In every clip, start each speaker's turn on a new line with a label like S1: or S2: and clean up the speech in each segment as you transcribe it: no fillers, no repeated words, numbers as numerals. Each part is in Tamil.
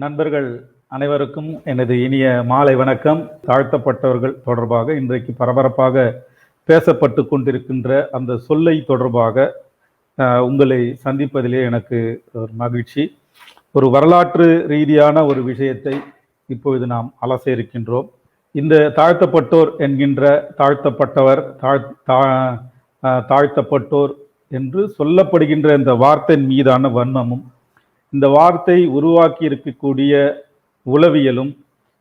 S1: நண்பர்கள் அனைவருக்கும் எனது இனிய மாலை வணக்கம். தாழ்த்தப்பட்டவர்கள் தொடர்பாக இன்றைக்கு பரபரப்பாக பேசப்பட்டு கொண்டிருக்கின்ற அந்த சொல்லை தொடர்பாக உங்களை சந்திப்பதிலே எனக்கு ஒரு மகிழ்ச்சி. ஒரு வரலாற்று ரீதியான ஒரு விஷயத்தை இப்பொழுது நாம் அலச இருக்கின்றோம். இந்த தாழ்த்தப்பட்டோர் என்கின்ற தாழ்த்தப்பட்டவர் தாழ்த்தப்பட்டோர் என்று சொல்லப்படுகின்ற இந்த வார்த்தையின் மீதான வன்மமும், இந்த வார்த்தை உருவாக்கி இருக்கக்கூடிய உளவியலும்,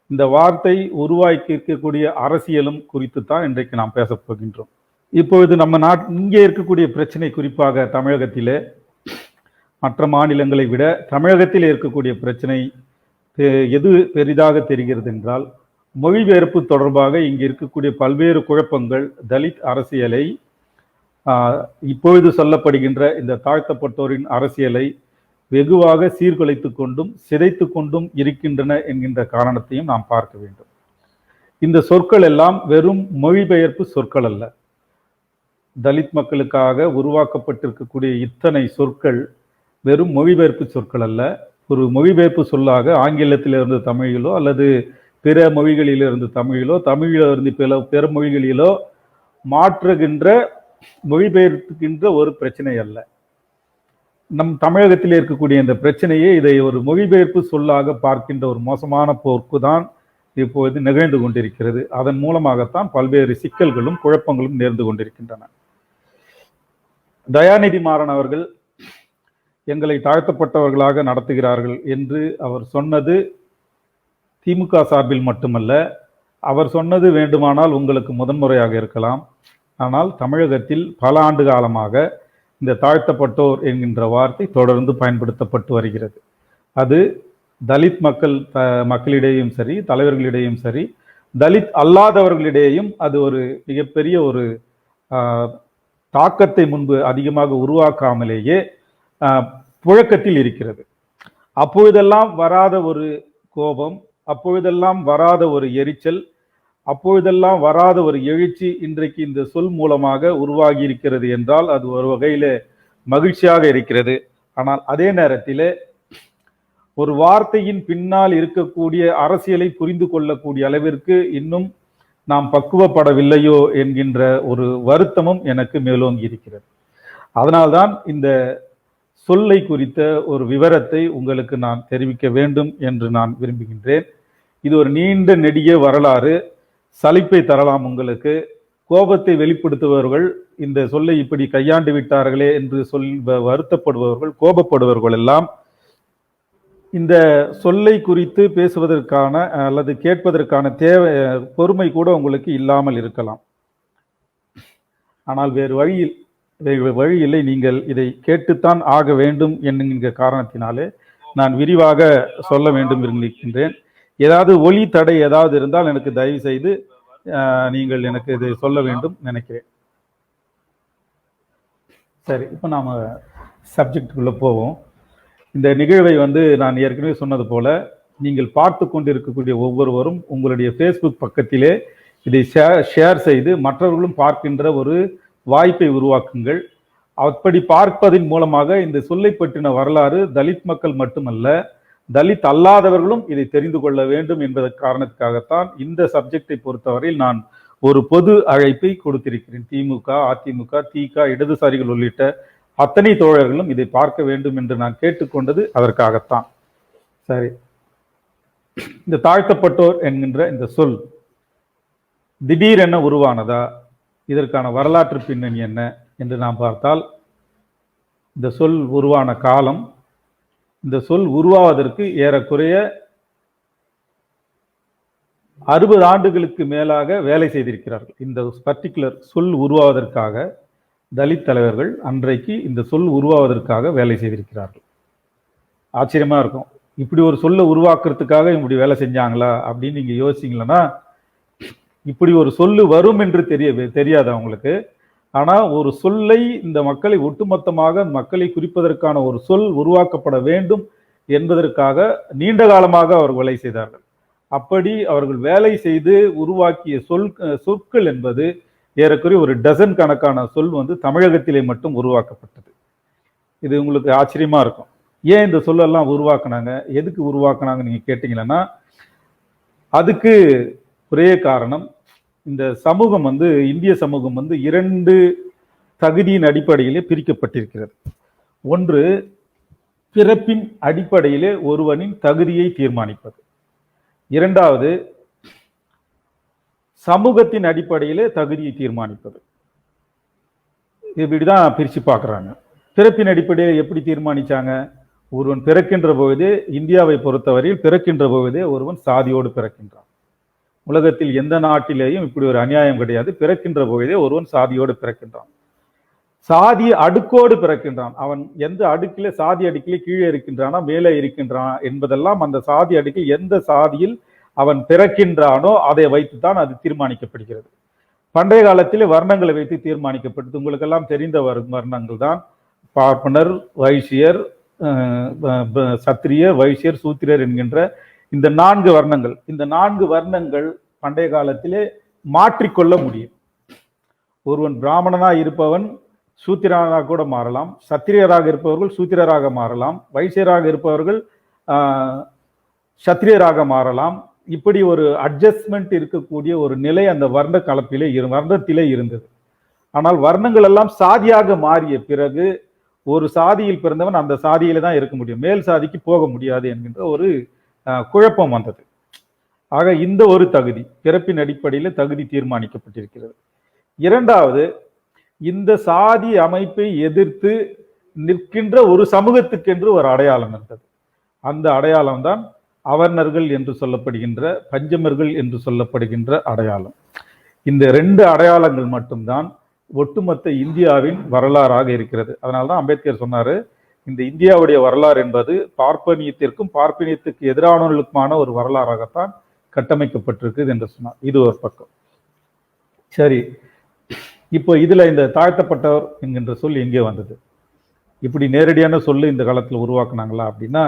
S1: இந்த வார்த்தை உருவாக்கி இருக்கக்கூடிய அரசியலும் குறித்து தான் இன்றைக்கு நாம் பேசப் போகின்றோம். இப்பொழுது நம்ம இங்கே இருக்கக்கூடிய பிரச்சனை, குறிப்பாக தமிழகத்திலே மற்ற மாநிலங்களை விட தமிழகத்தில் இருக்கக்கூடிய பிரச்சனை எது பெரிதாக தெரிகிறது என்றால், மொழிபெயர்ப்பு தொடர்பாக இங்கே இருக்கக்கூடிய பல்வேறு குழப்பங்கள் தலித் அரசியலை, இப்பொழுது சொல்லப்படுகின்ற இந்த தாழ்த்தப்பட்டோரின் அரசியலை வெகுவாக சீர்குலைத்து கொண்டும் சிதைத்து கொண்டும் இருக்கின்றன என்கின்ற காரணத்தையும் நாம் பார்க்க வேண்டும். இந்த சொற்கள் எல்லாம் வெறும் மொழிபெயர்ப்பு சொற்கள் அல்ல. தலித் மக்களுக்காக உருவாக்கப்பட்டிருக்கக்கூடிய இத்தனை சொற்கள் வெறும் மொழிபெயர்ப்பு சொற்கள் அல்ல. ஒரு மொழிபெயர்ப்பு சொல்லாக ஆங்கிலத்திலிருந்து தமிழிலோ அல்லது பிற மொழிகளிலிருந்து தமிழிலோ, தமிழிலிருந்து பிற மொழிகளிலோ மாற்றுகின்ற மொழிபெயர்க்கின்ற ஒரு பிரச்சனை அல்ல. நம் தமிழகத்தில் இருக்கக்கூடிய இந்த பிரச்சனையே இதை ஒரு மொழிபெயர்ப்பு சொல்லாக பார்க்கின்ற ஒரு மோசமான போக்கு தான் இப்போது நிகழ்ந்து கொண்டிருக்கிறது. அதன் மூலமாகத்தான் பல்வேறு சிக்கல்களும் குழப்பங்களும் நேர்ந்து கொண்டிருக்கின்றன. தயாநிதி மாறன் அவர்கள் எங்களை தாழ்த்தப்பட்டவர்களாக நடத்துகிறார்கள் என்று அவர் சொன்னது திமுக சார்பில் மட்டுமல்ல, அவர் சொன்னது வேண்டுமானால் உங்களுக்கு முதன்முறையாக இருக்கலாம். ஆனால் தமிழகத்தில் பல ஆண்டு காலமாக இந்த தாழ்த்தப்பட்டோர் என்கின்ற வார்த்தை தொடர்ந்து பயன்படுத்தப்பட்டு வருகிறது. அது தலித் மக்களிடையும் சரி, தலைவர்களிடையும் சரி, தலித் அல்லாதவர்களிடையும் அது ஒரு மிகப்பெரிய ஒரு தாக்கத்தை முன்பு அதிகமாக உருவாக்காமலேயே புழக்கத்தில் இருக்கிறது. அப்பொழுதெல்லாம் வராத ஒரு கோபம், அப்பொழுதெல்லாம் வராத ஒரு எரிச்சல், அப்பொழுதெல்லாம் வராத ஒரு எழுச்சி இன்றைக்கு இந்த சொல் மூலமாக உருவாகி இருக்கிறது என்றால் அது ஒரு வகையில மகிழ்ச்சியாக இருக்கிறது. ஆனால் அதே நேரத்திலே ஒரு வார்த்தையின் பின்னால் இருக்கக்கூடிய அரசியலை புரிந்து கொள்ளக்கூடிய அளவிற்கு இன்னும் நாம் பக்குவப்படவில்லையோ என்கின்ற ஒரு வருத்தமும் எனக்கு மேலோங்கி இருக்கிறது. அதனால்தான் இந்த சொல்லை குறித்த ஒரு விவரத்தை உங்களுக்கு நான் தெரிவிக்க வேண்டும் என்று நான் விரும்புகின்றேன். இது ஒரு நீண்ட நெடிய வரலாறு. சலிப்பை தரலாம் உங்களுக்கு. கோபத்தை வெளிப்படுத்துபவர்கள், இந்த சொல்லை இப்படி கையாண்டு விட்டார்களே என்று வருத்தப்படுபவர்கள், கோபப்படுபவர்கள் எல்லாம் இந்த சொல்லை குறித்து பேசுவதற்கான அல்லது கேட்பதற்கான பொறுமை கூட உங்களுக்கு இல்லாமல் இருக்கலாம். ஆனால் வேறு வழி இல்லை. நீங்கள் இதை கேட்டுத்தான் ஆக வேண்டும் என்கின்ற காரணத்தினாலே நான் விரிவாக சொல்ல வேண்டும் இருக்கின்றேன். ஏதாவது ஒலி தடை ஏதாவது இருந்தால் எனக்கு தயவு செய்து நீங்கள் எனக்கு இதை சொல்ல வேண்டும் நினைக்கிறேன். சரி, இப்போ நாம சப்ஜெக்டுக்குள்ள போவோம். இந்த நிகழ்வை நான் ஏற்கனவே சொன்னது போல நீங்கள் பார்த்து கொண்டிருக்கக்கூடிய ஒவ்வொருவரும் உங்களுடைய ஃபேஸ்புக் பக்கத்திலே இதை ஷேர் செய்து மற்றவர்களும் பார்க்கின்ற ஒரு வாய்ப்பை உருவாக்குங்கள். அப்படி பார்ப்பதன் மூலமாக இந்த சொல்லை பற்றின வரலாறு தலித் மக்கள் மட்டுமல்ல, தலித் அல்லாதவர்களும் இதை தெரிந்து கொள்ள வேண்டும் என்பதற்கு காரணத்துக்காகத்தான் இந்த சப்ஜெக்டை பொறுத்தவரையில் நான் ஒரு பொது அழைப்பை கொடுத்திருக்கிறேன். திமுக, அதிமுக, திக, இடதுசாரிகள் உள்ளிட்ட அத்தனை தோழர்களும் இதை பார்க்க வேண்டும் என்று நான் கேட்டுக்கொண்டது அதற்காகத்தான். சரி, இந்த தாழ்த்தப்பட்டோர் என்கின்ற இந்த சொல் திடீரென உருவானதா, இதற்கான வரலாற்று பின்னணி என்ன என்று நாம் பார்த்தால், இந்த சொல் உருவான காலம், இந்த சொல் உருவாவதற்கு ஏறக்குறைய 60 ஆண்டுகளுக்கு மேலாக வேலை செய்திருக்கிறார்கள். இந்த பர்டிகுலர் சொல் உருவாவதற்காக தலித் தலைவர்கள் அன்றைக்கு இந்த சொல் உருவாவதற்காக வேலை செய்திருக்கிறார்கள். ஆச்சரியமா இருக்கும். இப்படி ஒரு சொல்லை உருவாக்குறதுக்காக இப்படி வேலை செஞ்சாங்களா அப்படின்னு நீங்க யோசிங்களா? இப்படி ஒரு சொல்லு வரும் என்று தெரியாது அவங்களுக்கு. ஆனா ஒரு சொல்லை, இந்த மக்களை ஒட்டுமொத்தமாக மக்களை குறிப்பதற்கான ஒரு சொல் உருவாக்கப்பட வேண்டும் என்பதற்காக நீண்ட காலமாக அவர்கள் வேலை செய்தார்கள். அப்படி அவர்கள் வேலை செய்து உருவாக்கிய சொற்கள் என்பது ஏறக்குறைய ஒரு டசன் கணக்கான சொல் தமிழகத்திலே மட்டும் உருவாக்கப்பட்டது. இது உங்களுக்கு ஆச்சரியமா இருக்கும். ஏன் இந்த சொல்லெல்லாம் உருவாக்குனாங்க, எதுக்கு உருவாக்குனாங்க நீங்க கேட்டீங்கன்னா, அதுக்கு ஒரே காரணம், இந்த சமூகம் வந்து இந்திய சமூகம் வந்து 2 தகுதியின் அடிப்படையிலே பிரிக்கப்பட்டிருக்கிறது. ஒன்று, பிறப்பின் அடிப்படையிலே ஒருவனின் தகுதியை தீர்மானிப்பது. இரண்டாவது, சமூகத்தின் அடிப்படையிலே தகுதியை தீர்மானிப்பது. இப்படிதான் பிரிச்சு பார்க்குறாங்க. பிறப்பின் அடிப்படையில் எப்படி தீர்மானிச்சாங்க? ஒருவன் பிறக்கின்ற பொழுதே, இந்தியாவை பொறுத்தவரையில் பிறக்கின்ற பொழுதே ஒருவன் சாதியோடு பிறக்கின்றான். உலகத்தில் எந்த நாட்டிலேயும் இப்படி ஒரு அநியாயம் கிடையாது. பிறக்கின்ற பொழுதே ஒருவன் சாதியோடு பிறக்கின்றான். சாதி அடுக்கோடு பிறக்கின்றான். அவன் எந்த அடுக்கிலே, சாதி அடுக்கிலே கீழே இருக்கின்றானா மேலே இருக்கின்றான் என்பதெல்லாம் அந்த சாதி அடுக்கில் எந்த சாதியில் அவன் பிறக்கின்றானோ அதை வைத்துத்தான் அது தீர்மானிக்கப்படுகிறது. பண்டைய காலத்திலே வர்ணங்களை வைத்து தீர்மானிக்கப்பட்டது. உங்களுக்கெல்லாம் தெரிந்த வர்ணங்கள் தான் பார்ப்பனர், வைசியர், சத்திரியர், வைசியர், சூத்திரர் என்கின்ற இந்த 4 வர்ணங்கள். இந்த 4 வர்ணங்கள் பண்டைய காலத்திலே மாற்றிக்கொள்ள முடியும். ஒருவன் பிராமணனா இருப்பவன் சூத்திரனாக கூட மாறலாம், சத்திரியராக இருப்பவர்கள் சூத்திரராக மாறலாம், வைசியராக இருப்பவர்கள் சத்திரியராக மாறலாம். இப்படி ஒரு அட்ஜஸ்ட்மெண்ட் இருக்கக்கூடிய ஒரு நிலை அந்த வர்ண கலப்பிலே வர்ணத்திலே இருந்தது. ஆனால் வர்ணங்கள் எல்லாம் சாதியாக மாறிய பிறகு ஒரு சாதியில் பிறந்தவன் அந்த சாதியில தான் இருக்க முடியும், மேல் சாதிக்கு போக முடியாது என்கின்ற ஒரு குழப்பம் வந்தது. ஆக இந்த ஒரு தகுதி, பிறப்பின் அடிப்படையில் தகுதி தீர்மானிக்கப்பட்டிருக்கிறது. இரண்டாவது, இந்த சாதி அமைப்பை எதிர்த்து நிற்கின்ற ஒரு சமூகத்துக்கென்று ஒரு அடையாளம் இருந்தது. அந்த அடையாளம் தான் அவர்ணர்கள் என்று சொல்லப்படுகின்ற, பஞ்சமர்கள் என்று சொல்லப்படுகின்ற அடையாளம். இந்த 2 அடையாளங்கள் மட்டும்தான் ஒட்டுமொத்த இந்தியாவின் வரலாறாக இருக்கிறது. அதனால்தான் அம்பேத்கர் சொன்னாரு, இந்த இந்தியாவுடைய வரலாறு என்பது பார்ப்பனியத்திற்கும் பார்ப்பனியத்துக்கு எதிரானவர்களுக்குமான ஒரு வரலாறாகத்தான் கட்டமைக்கப்பட்டிருக்குது என்று சொன்னார். இது ஒரு பக்கம். சரி, இப்போ இதுல இந்த தாழ்த்தப்பட்டவர் என்கின்ற சொல் எங்கே வந்தது? இப்படி நேரடியான சொல்லு இந்த காலத்துல உருவாக்குனாங்களா அப்படின்னா,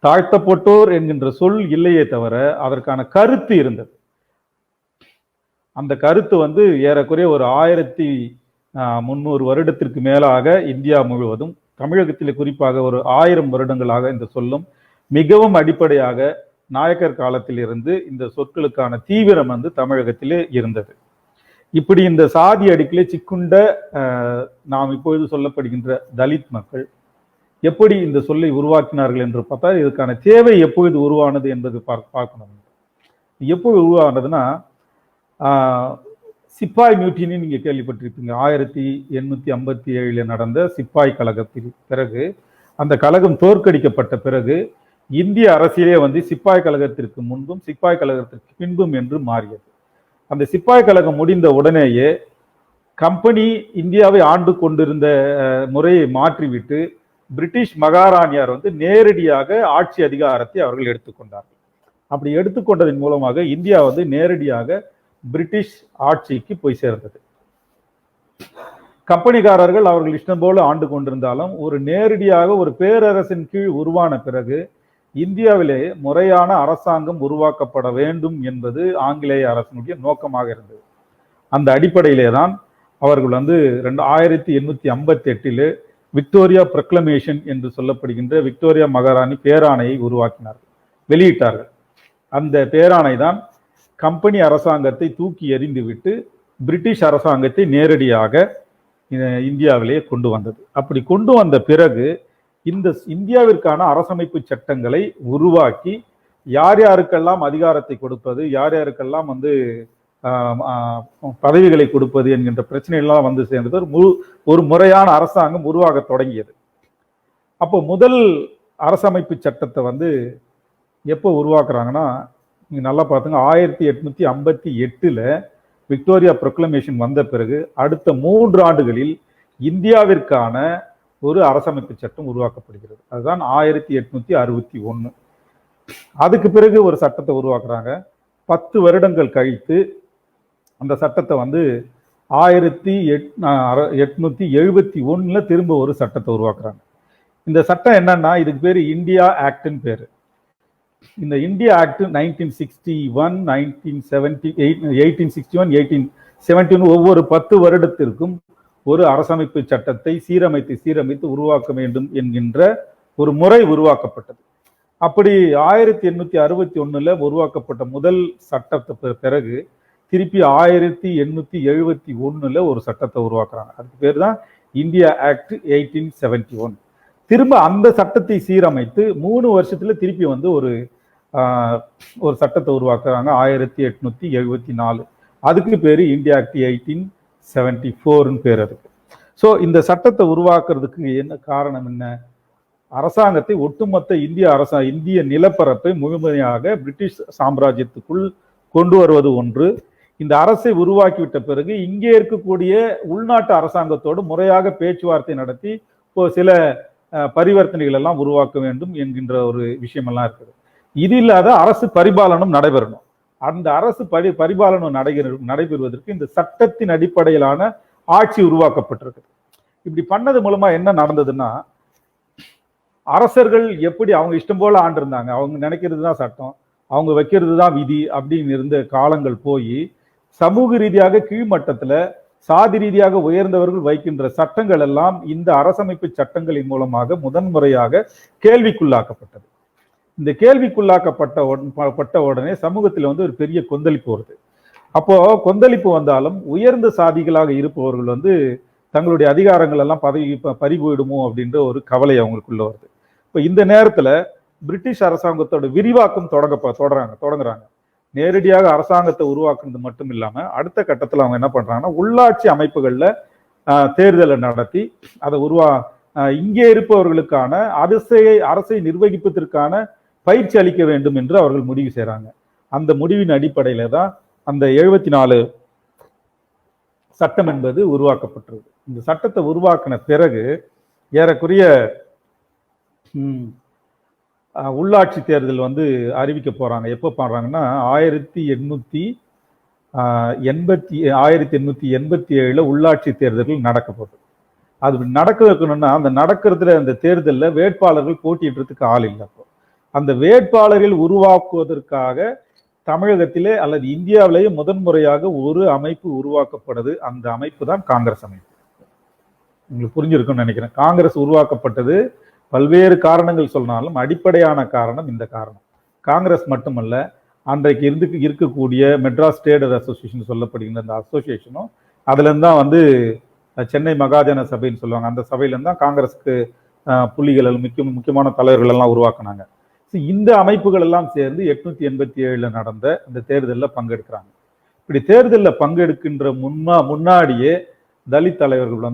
S1: தாழ்த்தப்பட்டோர் என்கின்ற சொல் இல்லையே தவிர அதற்கான கருத்து இருந்தது. அந்த கருத்து வந்து ஏறக்குறைய ஒரு 1300 வருடத்திற்கு மேலாக இந்தியா முழுவதும், தமிழகத்தில் குறிப்பாக ஒரு 1000 வருடங்களாக இந்த சொல்லும் மிகவும் அடிப்படையாக நாயக்கர் காலத்தில் இருந்து இந்த சொற்களுக்கான தீவிரம் வந்து தமிழகத்திலே இருந்தது. இப்படி இந்த சாதி அடுக்கிலே சிக்குண்ட நாம் இப்பொழுது சொல்லப்படுகின்ற தலித் மக்கள் எப்படி இந்த சொல்லை உருவாக்கினார்கள் என்று பார்த்தால், இதுக்கான தேவை எப்பொழுது உருவானது என்பது பார்க்கணும். எப்பொழுது உருவானதுன்னா, சிப்பாய் மியூட்டினி நீங்க கேள்விப்பட்டிருப்பீங்க. 1857 நடந்த சிப்பாய் கழகத்தில் பிறகு, அந்த கழகம் தோற்கடிக்கப்பட்ட பிறகு இந்திய அரசியலே வந்து சிப்பாய் கழகத்திற்கு முன்பும் சிப்பாய் கழகத்திற்கு பின்பும் என்று மாறியது. அந்த சிப்பாய் கழகம் முடிந்த உடனேயே கம்பெனி இந்தியாவை ஆண்டு கொண்டிருந்த முறையை மாற்றிவிட்டு பிரிட்டிஷ் மகாராணியார் வந்து நேரடியாக ஆட்சி அதிகாரத்தை அவர்கள் எடுத்துக்கொண்டார்கள். அப்படி எடுத்துக்கொண்டதன் மூலமாக இந்தியா வந்து நேரடியாக பிரிட்டிஷ் ஆட்சிக்கு போய் சேர்ந்தது. கம்பெனிக்காரர்கள் அவர்கள் இஷ்டம் போல ஆண்டு கொண்டிருந்தாலும் ஒரு நேரடியாக ஒரு பேரரசின் கீழ் உருவான பிறகு இந்தியாவிலே முறையான அரசாங்கம் உருவாக்கப்பட வேண்டும் என்பது ஆங்கிலேய அரசினுடைய நோக்கமாக இருந்தது. அந்த அடிப்படையிலே தான் அவர்கள் வந்து 1858 விக்டோரியா ப்ரொக்ளமேஷன் என்று சொல்லப்படுகின்ற விக்டோரியா மகாராணி பேராணையை உருவாக்கினார்கள், வெளியிட்டார்கள். அந்த பேராணை தான் கம்பெனி அரசாங்கத்தை தூக்கி எறிந்துவிட்டு பிரிட்டிஷ் அரசாங்கத்தை நேரடியாக இந்தியாவிலேயே கொண்டு வந்தது. அப்படி கொண்டு வந்த பிறகு இந்த இந்தியாவிற்கான அரசமைப்பு சட்டங்களை உருவாக்கி யார் யாருக்கெல்லாம் அதிகாரத்தை கொடுப்பது, யார் யாருக்கெல்லாம் வந்து பதவிகளை கொடுப்பது என்கின்ற பிரச்சனைகள்லாம் வந்து சேர்ந்தது. ஒரு முறையான அரசாங்கம் உருவாக தொடங்கியது. அப்போ முதல் அரசமைப்பு சட்டத்தை வந்து எப்போ உருவாக்குறாங்கன்னா, நீங்க நல்லா பார்த்துங்க, 1858 விக்டோரியா ப்ரொக்ளமேஷன் வந்த பிறகு அடுத்த 3 ஆண்டுகளில் இந்தியாவிற்கான ஒரு அரசமைப்பு சட்டம் உருவாக்கப்படுகிறது. அதுதான் 1861. அதுக்கு பிறகு ஒரு சட்டத்தை உருவாக்குறாங்க. 10 வருடங்கள் கழித்து அந்த சட்டத்தை வந்து 1871 திரும்ப ஒரு சட்டத்தை உருவாக்குறாங்க. இந்த சட்டம் என்னன்னா, இதுக்கு பேரு இந்தியா ஆக்ட்னு பேரு. இந்த இந்தியா ஆக்ட் 1961, 1861, 1871 ஒவ்வொரு 10 வருடத்திற்கும் ஒரு அரசமைப்பு சட்டத்தை சீரமைத்து உருவாக்க வேண்டும் என்கின்ற ஒரு முறை உருவாக்கப்பட்டது. அப்படி 1861 உருவாக்கப்பட்ட முதல் சட்டத்தை பிறகு திருப்பி 1871 ஒரு சட்டத்தை உருவாக்குறாங்க. அதுக்கு பேர் தான் இந்தியா ஆக்ட் 1871. திரும்ப அந்த சட்டத்தை சீரமைத்து 3 வருஷத்துல திருப்பி வந்து ஒரு சட்டத்தை உருவாக்குறாங்க 1874. அதுக்கு பேரு இந்தியா ஆக்ட் 1874 பேர் அதுக்கு. ஸோ இந்த சட்டத்தை உருவாக்குறதுக்கு என்ன காரணம்? என்ன? அரசாங்கத்தை ஒட்டுமொத்த இந்திய நிலப்பரப்பை முழுமையாக பிரிட்டிஷ் சாம்ராஜ்யத்துக்குள் கொண்டு வருவது ஒன்று. இந்த அரசை உருவாக்கிவிட்ட பிறகு இங்கே இருக்கக்கூடிய உள்நாட்டு அரசாங்கத்தோடு முறையாக பேச்சுவார்த்தை நடத்தி சில பரிவர்த்தனைகள் எல்லாம் உருவாக்க வேண்டும் என்கின்ற ஒரு விஷயமெல்லாம் இருக்குது. இது இல்லாத அரசு பரிபாலனம் நடைபெறணும். அந்த அரசு பரிபாலனம் நடைபெறுவதற்கு இந்த சட்டத்தின் அடிப்படையிலான ஆட்சி உருவாக்கப்பட்டிருக்கு. இப்படி பண்ணது மூலமா என்ன நடந்ததுன்னா, அரசர்கள் எப்படி அவங்க இஷ்டம் போல ஆண்டிருந்தாங்க, அவங்க நினைக்கிறது தான் சட்டம், அவங்க வைக்கிறது தான் விதி அப்படின்னு இருந்த காலங்கள் போய் சமூக ரீதியாக கீழ்மட்டத்துல சாதி ரீதியாக உயர்ந்தவர்கள் வைக்கின்ற சட்டங்கள் எல்லாம் இந்த அரசமைப்பு சட்டங்களின் மூலமாக முதன்முறையாக கேள்விக்குள்ளாக்கப்பட்டது. இந்த கேள்விக்குள்ளாக்கப்பட்ட உடனே சமூகத்தில் வந்து ஒரு பெரிய கொந்தளிப்பு வருது. அப்போ கொந்தளிப்பு வந்தாலும் உயர்ந்த சாதிகளாக இருப்பவர்கள் தங்களுடைய அதிகாரங்கள் எல்லாம் பறிபோயிடுமோ அப்படின்ற ஒரு கவலை அவங்களுக்குள்ள வருது. இப்போ இந்த நேரத்துல பிரிட்டிஷ் அரசாங்கத்தோட விரிவாக்கம் தொடங்குறாங்க. நேரடியாக அரசாங்கத்தை உருவாக்குறது மட்டும் இல்லாம அடுத்த கட்டத்துல அவங்க என்ன பண்றாங்கன்னா, உள்ளாட்சி அமைப்புகள்ல தேர்தலை நடத்தி அதை இங்கே இருப்பவர்களுக்கான அரசை நிர்வகிப்பதற்கான பயிற்சி அளிக்க வேண்டும் என்று அவர்கள் முடிவு செய்யறாங்க. அந்த முடிவின் அடிப்படையில தான் அந்த 74 சட்டம் என்பது உருவாக்கப்பட்டது. இந்த சட்டத்தை உருவாக்கின பிறகு ஏறக்குறைய உள்ளாட்சி தேர்தல் அறிவிக்க போறாங்க. எப்போ பண்றாங்கன்னா 1887 உள்ளாட்சி தேர்தல்கள் நடக்க போகுது. அது நடக்க வைக்கணும்னா அந்த தேர்தலில் வேட்பாளர்கள் போட்டியிடுறதுக்கு ஆள் இல்லை. அப்போ அந்த வேட்பாளர்கள் உருவாக்குவதற்காக தமிழகத்திலே அல்லது இந்தியாவிலேயே முதன்முறையாக ஒரு அமைப்பு உருவாக்கப்படுது. அந்த அமைப்பு தான் காங்கிரஸ் அமைப்பு. உங்களுக்கு புரிஞ்சிருக்கும்னு நினைக்கிறேன். காங்கிரஸ் உருவாக்கப்பட்டது பல்வேறு காரணங்கள் சொன்னாலும் அடிப்படையான காரணம் இந்த காரணம். காங்கிரஸ் மட்டுமல்ல, அன்றைக்கு இருக்கக்கூடிய மெட்ராஸ் ட்ரேடர் அசோசியேஷன் சொல்லப்படுகின்ற அந்த அசோசியேஷனும் அதுல இருந்தான் சென்னை மகாஜன சபைன்னு சொல்லுவாங்க. அந்த சபையில தான் காங்கிரஸுக்கு புள்ளிகள் முக்கியமான தலைவர்கள் எல்லாம் உருவாக்குனாங்க. இந்த அமைப்புகள் எல்லாம் சேர்ந்து 887 நடந்த அந்த தேர்தலில் பங்கெடுக்கிறாங்க. இப்படி தேர்தலில் பங்கெடுக்கின்ற முன்னாடியே தலித் தலைவர்கள்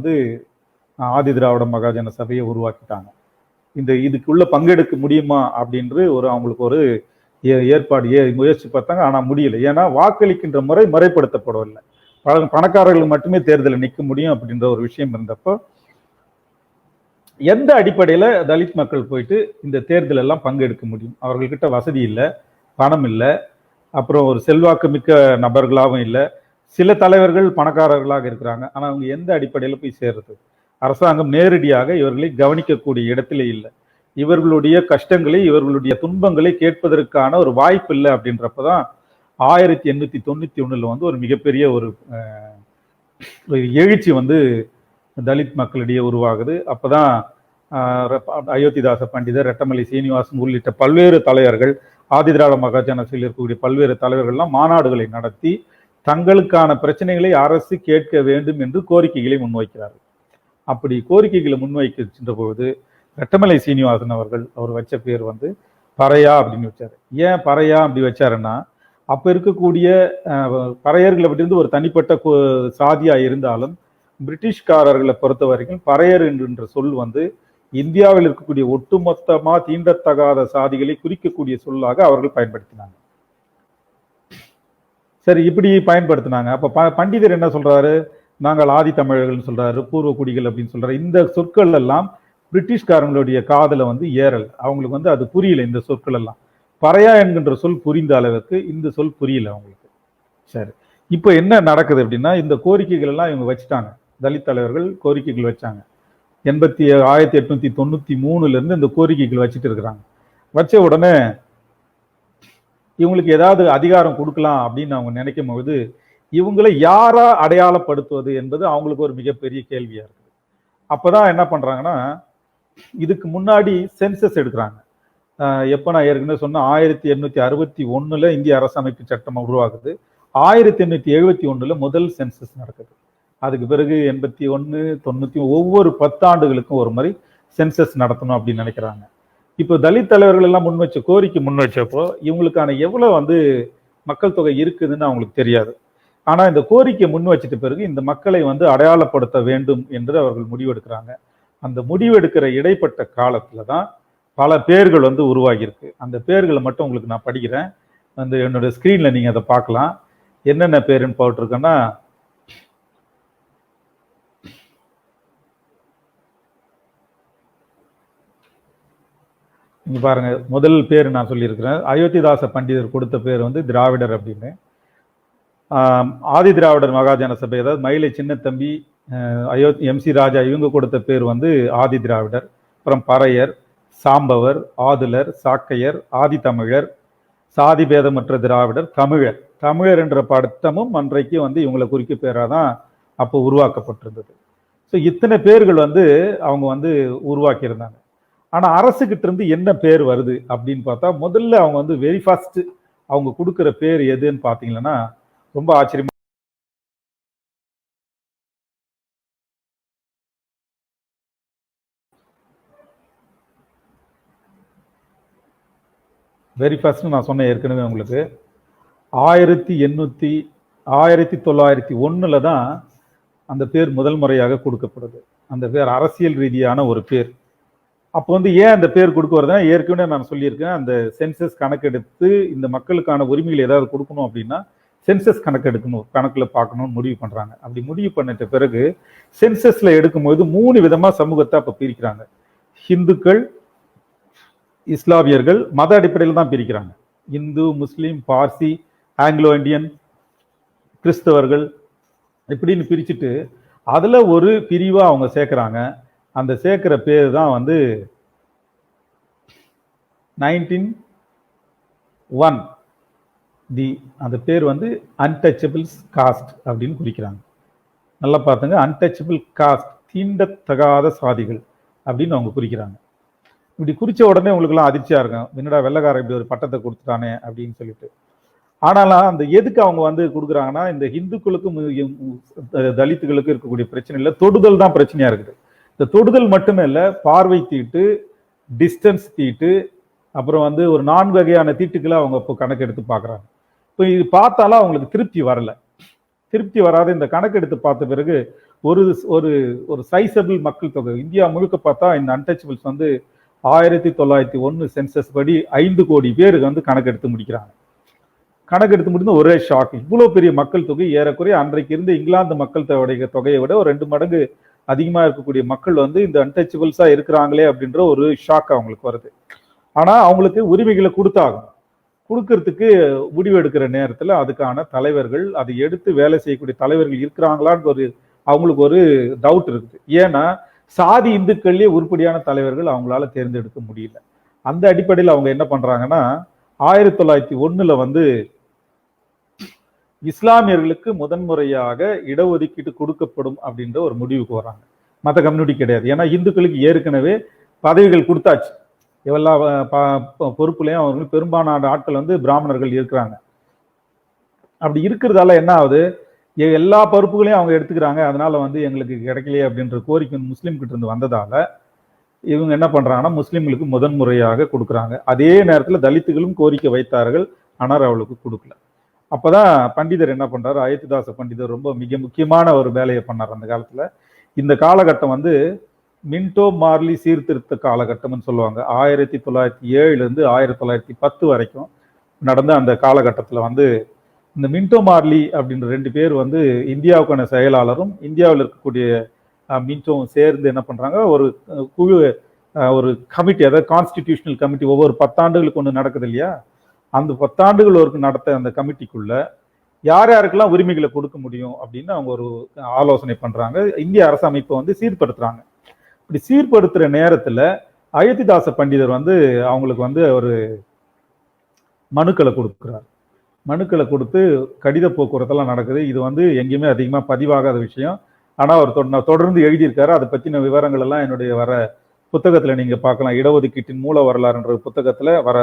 S1: ஆதி திராவிட மகாஜன சபையை உருவாக்கிட்டாங்க. இதுக்குள்ள பங்கெடுக்க முடியுமா அப்படின்று அவங்களுக்கு ஒரு முயற்சி பார்த்தாங்க. ஆனா முடியல. ஏன்னா வாக்களிக்கின்ற முறை முறைப்படுத்தப்படவில்லை. பணக்காரர்கள் மட்டுமே தேர்தலில் நிற்க முடியும் அப்படின்ற ஒரு விஷயம் இருந்தப்போ எந்த அடிப்படையில தலித் மக்கள் போயிட்டு இந்த தேர்தல் எல்லாம் பங்கெடுக்க முடியும்? அவர்கள்கிட்ட வசதி இல்லை, பணம் இல்லை, அப்புறம் ஒரு செல்வாக்கு மிக்க நபர்களாகவும் இல்லை. சில தலைவர்கள் பணக்காரர்களாக இருக்கிறாங்க. ஆனா அவங்க எந்த அடிப்படையில போய் சேர்றது? அரசாங்கம் நேரடியாக இவர்களை கவனிக்கக்கூடிய இடத்துல இல்லை. இவர்களுடைய கஷ்டங்களை, இவர்களுடைய துன்பங்களை கேட்பதற்கான ஒரு வாய்ப்பு இல்லை. அப்படின்றப்பதான் 1891 ஒரு மிகப்பெரிய ஒரு எழுச்சி தலித் மக்களிடையே உருவாகுது. அப்பதான் அயோத்திதாச பண்டிதர், ரெட்டமலை சீனிவாசன் உள்ளிட்ட பல்வேறு தலைவர்கள், ஆதி திராவிட மகாஜனத்தில் இருக்கக்கூடிய பல்வேறு தலைவர்கள்லாம் மாநாடுகளை நடத்தி தங்களுக்கான பிரச்சனைகளை அரசு கேட்க வேண்டும் என்று கோரிக்கைகளை முன்வைக்கிறார்கள். அப்படி கோரிக்கைகளை முன்வைக்கின்ற பொழுது ரெட்டமலை சீனிவாசன் அவர் வச்ச பேர் பறையா அப்படின்னு வச்சாரு. ஏன் பறையா அப்படி வச்சாருன்னா, அப்ப இருக்கக்கூடிய பறையர்களை பற்றி ஒரு தனிப்பட்ட சாதியா இருந்தாலும் பிரிட்டிஷ்காரர்களை பொறுத்த வரைக்கும் பறையர் என்ற சொல் இந்தியாவில் இருக்கக்கூடிய ஒட்டுமொத்தமா தீண்டத்தகாத சாதிகளை குறிக்கக்கூடிய சொல்லாக அவர்கள் பயன்படுத்தினாங்க. சரி, இப்படி பயன்படுத்தினாங்க. அப்ப பண்டிதர் என்ன சொல்றாரு? நாங்கள் ஆதி தமிழர்கள் சொல்றாரு, பூர்வ குடிகள் அப்படின்னு சொல்றாரு. இந்த சொற்கள் எல்லாம் பிரிட்டிஷ்காரங்களுடைய காதல ஏறல். அவங்களுக்கு அது புரியல. இந்த சொற்கள் எல்லாம் பறையா என்கின்ற சொல் புரிந்த அளவுக்கு இந்த சொல் புரியல அவங்களுக்கு. சரி, இப்போ என்ன நடக்குது அப்படின்னா, இந்த கோரிக்கைகள் எல்லாம் இவங்க வச்சுட்டாங்க. தலித் தலைவர்கள் கோரிக்கைகள் வச்சாங்க. 1893 இந்த கோரிக்கைகள் வச்சுட்டு இருக்கிறாங்க. வச்ச உடனே இவங்களுக்கு ஏதாவது அதிகாரம் கொடுக்கலாம் அப்படின்னு அவங்க நினைக்கும் போது இவங்களை யாரா அடையாளப்படுத்துவது என்பது அவங்களுக்கு ஒரு மிகப்பெரிய கேள்வியா இருக்குது. அப்பதான் என்ன பண்றாங்கன்னா, இதுக்கு முன்னாடி சென்சஸ் எடுக்கிறாங்க. எப்போ நான் ஏற்கனவே சொன்ன 1861 இந்திய அரசமைப்பு சட்டம் உருவாகுது. 1871 முதல் சென்சஸ் நடக்குது. அதுக்கு பிறகு 81, 90 ஒவ்வொரு 10 ஆண்டுகளுக்கும் ஒரு மாதிரி சென்சஸ் நடத்தணும் அப்படின்னு நினைக்கிறாங்க. இப்போ தலித் தலைவர்கள் எல்லாம் கோரிக்கை முன் வச்சப்போ இவங்களுக்கான எவ்வளவு மக்கள் தொகை இருக்குதுன்னு அவங்களுக்கு தெரியாது. ஆனா இந்த கோரிக்கை முன் வச்சிட்ட பிறகு இந்த மக்களை அடையாளப்படுத்த வேண்டும் என்று அவர்கள் முடிவெடுக்கிறாங்க. அந்த முடிவெடுக்கிற இடைப்பட்ட காலத்துல தான் பல பேர்கள் உருவாகி இருக்கு. அந்த பேர்களை மட்டும் உங்களுக்கு நான் படிக்கிறேன். என்னோட ஸ்கிரீன்ல நீங்க அதை பார்க்கலாம். என்னென்ன பேருன்னு போட்டிருக்கேன்னா, இங்க பாருங்க, முதல் பேர் நான் சொல்லியிருக்கிறேன். அயோத்திதாச பண்டிதர் கொடுத்த பேர் திராவிடர் அப்படின்னு. ஆதி திராவிடர் மகாஜன சபை, அதாவது மயிலை சின்னத்தம்பி, MC ராஜா இவங்க கொடுத்த பேர் ஆதி திராவிடர். அப்புறம் பறையர், சாம்பவர், ஆதுலர், சாக்கையர், ஆதி தமிழர், சாதி பேதமற்ற திராவிடர், தமிழர். தமிழர் என்ற பட்டமும் அன்றைக்கு இவங்களை குறிக்க பேராக தான் அப்போ உருவாக்கப்பட்டிருந்தது. ஸோ இத்தனை பேர்கள் அவங்க உருவாக்கியிருந்தாங்க. ஆனால் அரசுகிட்ட இருந்து என்ன பேர் வருது அப்படின்னு பார்த்தா, முதல்ல அவங்க வெரி ஃபர்ஸ்ட் அவங்க கொடுக்குற பேர் எதுன்னு பார்த்தீங்கன்னா ரொம்ப ஆச்சரியமா, வெரி ஃபர்ஸ்ட் நான் சொன்னேன் ஏற்கனவே உங்களுக்கு 1901 தான் அந்த பேர் முதல் முறையாக கொடுக்கப்படுது. அந்த பேர் அரசியல் ரீதியான ஒரு பேர். அப்போ ஏன் அந்த பேர் கொடுக்க வருதுன்னா, ஏற்கனவே நான் சொல்லியிருக்கேன், அந்த சென்சஸ் கணக்கெடுத்து இந்த மக்களுக்கான உரிமைகள் ஏதாவது கொடுக்கணும் அப்படின்னா சென்சஸ் கணக்கெடுக்கணும், கணக்கில் பார்க்கணும்னு முடிவு பண்ணுறாங்க. அப்படி முடிவு பண்ணிட்ட பிறகு சென்சஸில் எடுக்கும்போது 3 விதமாக சமூகத்தை அப்போ பிரிக்கிறாங்க. ஹிந்துக்கள், இஸ்லாமியர்கள், மத அடிப்படையில் தான் பிரிக்கிறாங்க. இந்து, முஸ்லீம், பார்சி, ஆங்கிலோ இண்டியன், கிறிஸ்தவர்கள் இப்படின்னு பிரிச்சுட்டு அதில் ஒரு பிரிவாக அவங்க சேர்க்குறாங்க. அந்த சேர்க்கிற பேர் தான் 1901 அந்த பேர் அன்டச்சபிள்ஸ் காஸ்ட் அப்படின்னு குறிக்கிறாங்க. நல்லா பார்த்துங்க, அன்டச்சபிள் காஸ்ட், தீண்டத்தகாத சாதிகள் அப்படின்னு அவங்க குறிக்கிறாங்க. இப்படி குறிச்ச உடனே உங்களுக்குலாம் அதிர்ச்சியா இருக்கும், என்னடா வெள்ளக்காரன் இப்படி ஒரு பட்டத்தை கொடுத்துட்டானே அப்படின்னு சொல்லிட்டு. ஆனாலும் அந்த எதுக்கு அவங்க கொடுக்குறாங்கன்னா, இந்த இந்துக்களுக்கும் தலித்துகளுக்கும் இருக்கக்கூடிய பிரச்சனை இல்லை, தொடுதல் தான் பிரச்சனையா இருக்குது. இந்த தொடுதல் மட்டுமே இல்லை, பார்வை தீட்டு, டிஸ்டன்ஸ் தீட்டு, அப்புறம் ஒரு 4 வகையான தீட்டுக்களை அவங்க இப்போ கணக்கெடுத்து பார்க்குறாங்க. இப்போ இது பார்த்தாலும் அவங்களுக்கு திருப்தி வரல. திருப்தி வராத இந்த கணக்கெடுத்து பார்த்த பிறகு ஒரு ஒரு ஒரு சைசபிள் மக்கள் தொகை இந்தியா முழுக்க பார்த்தா இந்த அன்டச்சபிள்ஸ் 1901 சென்சஸ் படி 5 கோடி பேருக்கு கணக்கெடுத்து முடிக்கிறாங்க. கணக்கெடுத்து முடிந்து ஒரே ஷாக். இவ்வளோ பெரிய மக்கள் தொகை, ஏறக்குறைய அன்றைக்கு இருந்து இங்கிலாந்து மக்கள் தொகையை விட ஒரு 2 மடங்கு அதிகமாக இருக்கக்கூடிய மக்கள் இந்த அன்டச்சபிள்ஸா இருக்கிறாங்களே அப்படின்ற ஒரு ஷாக் அவங்களுக்கு வருது. ஆனா அவங்களுக்கு உரிமைகளை கொடுக்கறதுக்கு முடிவு எடுக்கிற நேரத்துல அதுக்கான தலைவர்கள், அதை எடுத்து வேலை செய்யக்கூடிய தலைவர்கள் இருக்கிறாங்களான்னு அவங்களுக்கு ஒரு டவுட் இருக்குது. ஏன்னா சாதி இந்துக்கள்லயே உருப்படியான தலைவர்கள் அவங்களால தேர்ந்தெடுக்க முடியல. அந்த அடிப்படையில் அவங்க என்ன பண்றாங்கன்னா, 1901 இஸ்லாமியர்களுக்கு முதன்முறையாக இடஒதுக்கீடு கொடுக்கப்படும் அப்படின்ற ஒரு முடிவுக்கு வராங்க. மற்ற கம்யூனிட்டி கிடையாது. ஏன்னா இந்துக்களுக்கு ஏற்கனவே பதவிகள் கொடுத்தாச்சு. எல்லா பொறுப்புலையும் அவங்களுக்கு பெரும்பாலான ஆட்கள் பிராமணர்கள் இருக்கிறாங்க. அப்படி இருக்கிறதால என்ன ஆகுது, எல்லா பொறுப்புகளையும் அவங்க எடுத்துக்கிறாங்க. அதனால எங்களுக்கு கிடைக்கலையே அப்படின்ற கோரிக்கை முஸ்லீம் கிட்ட இருந்து வந்ததால இவங்க என்ன பண்றாங்கன்னா, முஸ்லீம்களுக்கு முதன்முறையாக கொடுக்குறாங்க. அதே நேரத்தில் தலித்துகளும் கோரிக்கை வைத்தார்கள், ஆனால் அவளுக்கு கொடுக்கல. அப்பதான் பண்டிதர் என்ன பண்றாரு, அயோத்திதாச பண்டிதர் ரொம்ப மிக முக்கியமான ஒரு வேலையை பண்ணார் அந்த காலத்துல. இந்த காலகட்டம் மின்டோ மார்லி சீர்திருத்த காலகட்டம்னு சொல்லுவாங்க. 1907 1910 வரைக்கும் நடந்த அந்த காலகட்டத்தில் இந்த மின்டோ மார்லி அப்படின்ற 2 பேர் இந்தியாவுக்கான செயலாளரும் இந்தியாவில் இருக்கக்கூடிய மின்டோவும் சேர்ந்து என்ன பண்றாங்க, ஒரு குழு, ஒரு கமிட்டி, அதாவது கான்ஸ்டிடியூஷனல் கமிட்டி, ஒவ்வொரு 10 ஆண்டுகளுக்கு ஒன்று நடக்குது இல்லையா, அந்த 10 ஆண்டுகள் ஒரு நடத்த அந்த கமிட்டிக்குள்ள யார் யாருக்கெல்லாம் உரிமைகளை கொடுக்க முடியும் அப்படின்னு அவங்க ஒரு ஆலோசனை பண்றாங்க. இந்திய அரசமைப்பை சீர்படுத்துறாங்க. இப்படி சீர்படுத்துற நேரத்துல அயோத்திதாச பண்டிதர் அவங்களுக்கு ஒரு மனுக்களை கொடுக்குறார். மனுக்களை கொடுத்து கடித போக்குவரத்தெல்லாம் நடக்குது. இது எங்கேயுமே அதிகமா பதிவாகாத விஷயம். ஆனா அவர் தொடர்ந்து எழுதியிருக்காரு. அதை பத்தின விவரங்கள் எல்லாம் என்னுடைய வர புத்தகத்துல நீங்க பார்க்கலாம். இடஒதுக்கீட்டின் மூல வரலாறுன்ற புத்தகத்துல வர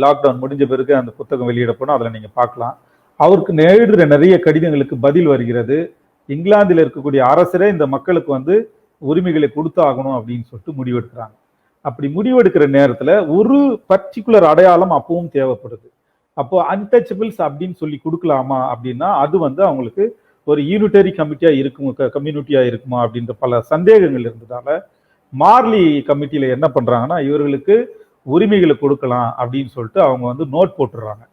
S1: லாக்டவுன் முடிஞ்ச பிறகு அந்த புத்தகம் வெளியிடப்படும், அதுல நீங்க பார்க்கலாம். அவருக்கு எழுதுற நிறைய கடிதங்களுக்கு பதில் வருகிறது. இங்கிலாந்தில் இருக்கக்கூடிய அரசரே இந்த மக்களுக்கு வந்து உரிமைகளை கொடுத்தாகணும் அப்படின்னு சொல்லிட்டு முடிவெடுக்கிறாங்க. அப்படி முடிவெடுக்கிற நேரத்துல ஒரு பர்டிகுலர் அடையாளம் அப்பவும் தேவைப்படுது. அப்போ அன்டச்சபிள்ஸ் அப்படின்னு சொல்லி கொடுக்கலாமா அப்படின்னா அது வந்து அவங்களுக்கு ஒரு யூனிட்டரி கம்யூனிட்டியா இருக்குமா அப்படின்ற பல சந்தேகங்கள் இருந்ததால மார்லி கமிட்டியில என்ன பண்றாங்கன்னா இவர்களுக்கு உரிமைகளை கொடுக்கலாம் அப்படின்னு சொல்லிட்டு அவங்க வந்து நோட் போட்டுடுறாங்க.